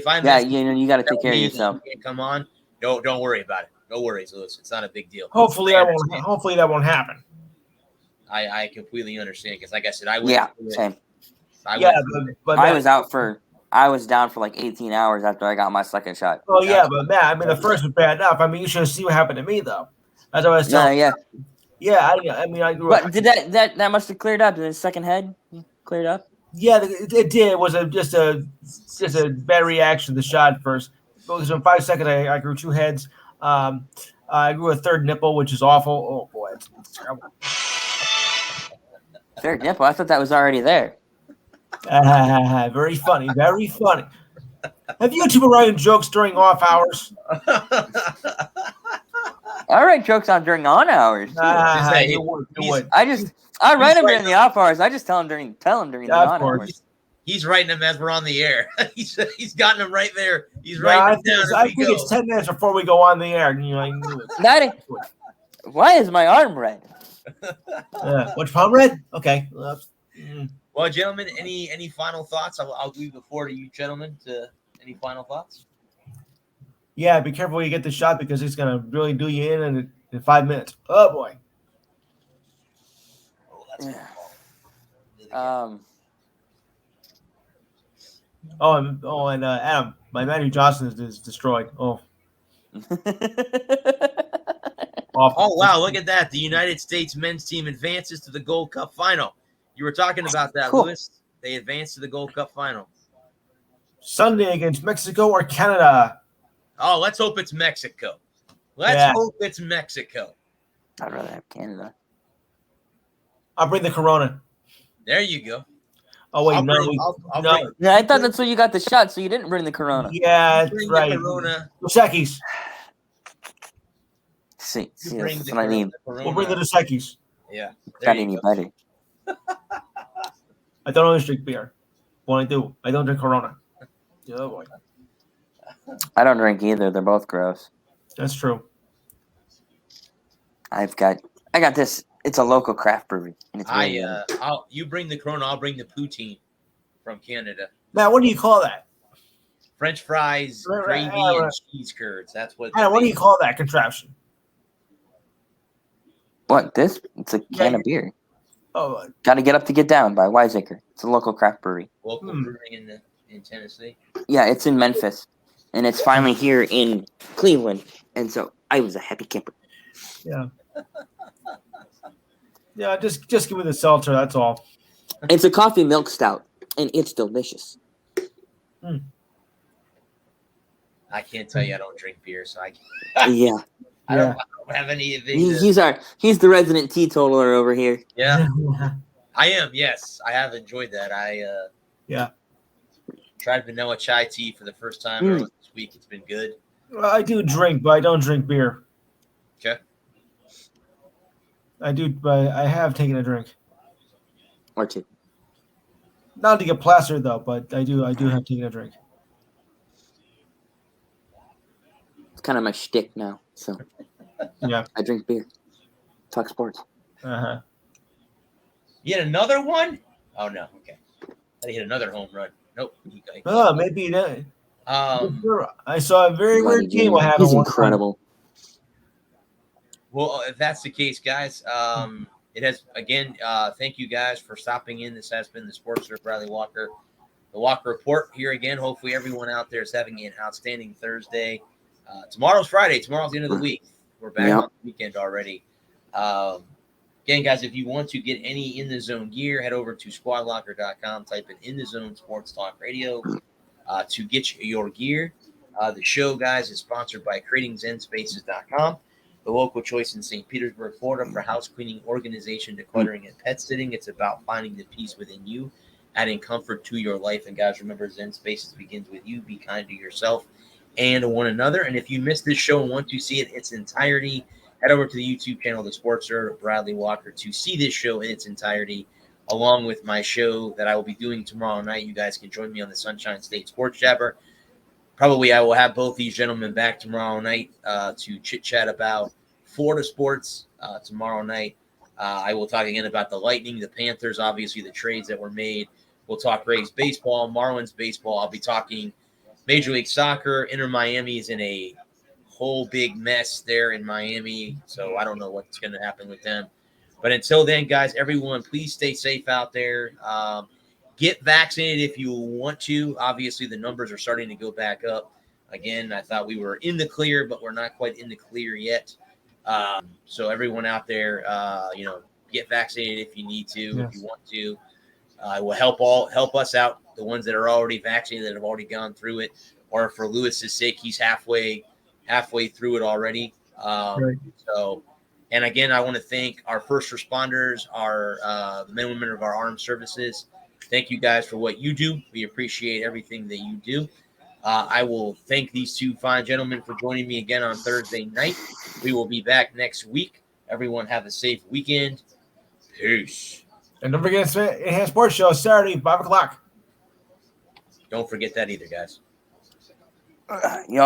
I'm you got to take care of yourself. You can't come on. Don't worry about it. No worries, Lewis. It's not a big deal. Hopefully that won't happen. I completely understand because, like I said, I went. Yeah, same. But I was down for like 18 hours after I got my second shot. Oh yeah, but Matt, I mean the first was bad enough. I mean you should see what happened to me though. That's what I was telling. Yeah. I grew up. But did that must have cleared up? Did the second head cleared up? Yeah, it did. It was just a bad reaction to the shot first. Because in 5 seconds I grew 2 heads. I grew a third nipple, which is awful. Oh boy, it's terrible. Third nipple? I thought that was already there. Very funny. Very funny. Have you two been writing jokes during off hours? I write jokes on during on hours. Too. You would. I write them during the off hours. I just tell them during the on hours. He's writing them as we're on the air. he's gotten them right there. He's writing them down. I think it's 10 minutes before we go on the air. Why is my arm red? What's palm red? Okay. Well, gentlemen, any final thoughts? I'll leave the floor to you, gentlemen. Any final thoughts? Yeah, be careful when you get the shot because it's gonna really do you in 5 minutes. Oh boy. And Adam, my Matthew Johnson is destroyed. Oh. Oh wow! Look at that. The United States men's team advances to the Gold Cup final. You were talking about that, cool. Lewis. They advanced to the Gold Cup final. Sunday against Mexico or Canada. Oh, let's hope it's Mexico. Let's hope it's Mexico. I'd rather have Canada. I'll bring the Corona. There you go. Oh wait, no. Yeah, I thought that's where you got the shot, so you didn't bring the Corona. Yeah, that's right. Corona. Dos Equis. See, that's what I need. We'll bring the Dos Equis. Yeah. Got any better? I don't always drink beer. Well, I do. I don't drink Corona. Oh boy. I don't drink either. They're both gross. That's true. I got this. It's a local craft brewery. And it's you bring the Corona, I'll bring the poutine from Canada. Now, what do you call that? French fries, gravy, and cheese curds. That's what. What do you call that contraption? What, this? It's a can of beer. Oh, Got to Get Up to Get Down by Wiseacre. It's a local craft brewery. Local brewing in Tennessee. Yeah, it's in Memphis, and it's finally here in Cleveland, and so I was a happy camper. Yeah. Yeah, just give me the seltzer. That's all. It's a coffee milk stout, and it's delicious. I can't tell you I don't drink beer, so I can't. Yeah. I don't have any of these. He's the resident teetotaler over here. Yeah, I am. Yes, I have enjoyed that. I tried vanilla chai tea for the first time earlier this week. It's been good. Well, I do drink, but I don't drink beer. Okay. I do, but I have taken a drink. Or two. Not to get plastered though, but I do have taken a drink. It's kind of my shtick now. So yeah, I drink beer. Talk sports. Uh-huh. You hit another one? Oh no, okay. I hit another home run. Nope. Maybe that. I saw a very weird game. What happened? He's incredible. Well, if that's the case, guys, it has again. Thank you guys for stopping in. This has been the Sports Surf Bradley Walker, the Walker Report here again. Hopefully, everyone out there is having an outstanding Thursday. Tomorrow's Friday. Tomorrow's the end of the week. We're back on the weekend already. Again, guys, if you want to get any In the Zone gear, head over to squadlocker.com. Type in the Zone Sports Talk Radio to get your gear. The show, guys, is sponsored by creatingzenspaces.com, the local choice in St. Petersburg, Florida for house cleaning organization, decluttering, and pet sitting. It's about finding the peace within you, adding comfort to your life. And, guys, remember, Zen Spaces begins with you. Be kind to yourself and one another. And if you missed this show and want to see it in its entirety, head over to the YouTube channel, The Sportster Bradley Walker, to see this show in its entirety, along with my show that I will be doing tomorrow night. You guys can join me on the Sunshine State Sports Jabber. Probably I will have both these gentlemen back tomorrow night to chit-chat about Florida sports tomorrow night. I will talk again about the Lightning, the Panthers, obviously the trades that were made. We'll talk Rays baseball, Marlins baseball. I'll be talking Major League Soccer. Inter Miami is in a whole big mess there in Miami, so I don't know what's going to happen with them. But until then, guys, everyone, please stay safe out there. Get vaccinated if you want to. Obviously, the numbers are starting to go back up. Again, I thought we were in the clear, but we're not quite in the clear yet. So everyone out there, get vaccinated if you need to, if you want to. It will help us out, the ones that are already vaccinated, that have already gone through it, or for Lewis's sake, he's halfway through it already. Right. So, and again, I want to thank our first responders, our the men and women of our armed services. Thank you guys for what you do. We appreciate everything that you do. I will thank these two fine gentlemen for joining me again on Thursday night. We will be back next week. Everyone have a safe weekend. Peace. And don't forget Enhanced Sports Show Saturday, 5 o'clock. Don't forget that either, guys. Y'all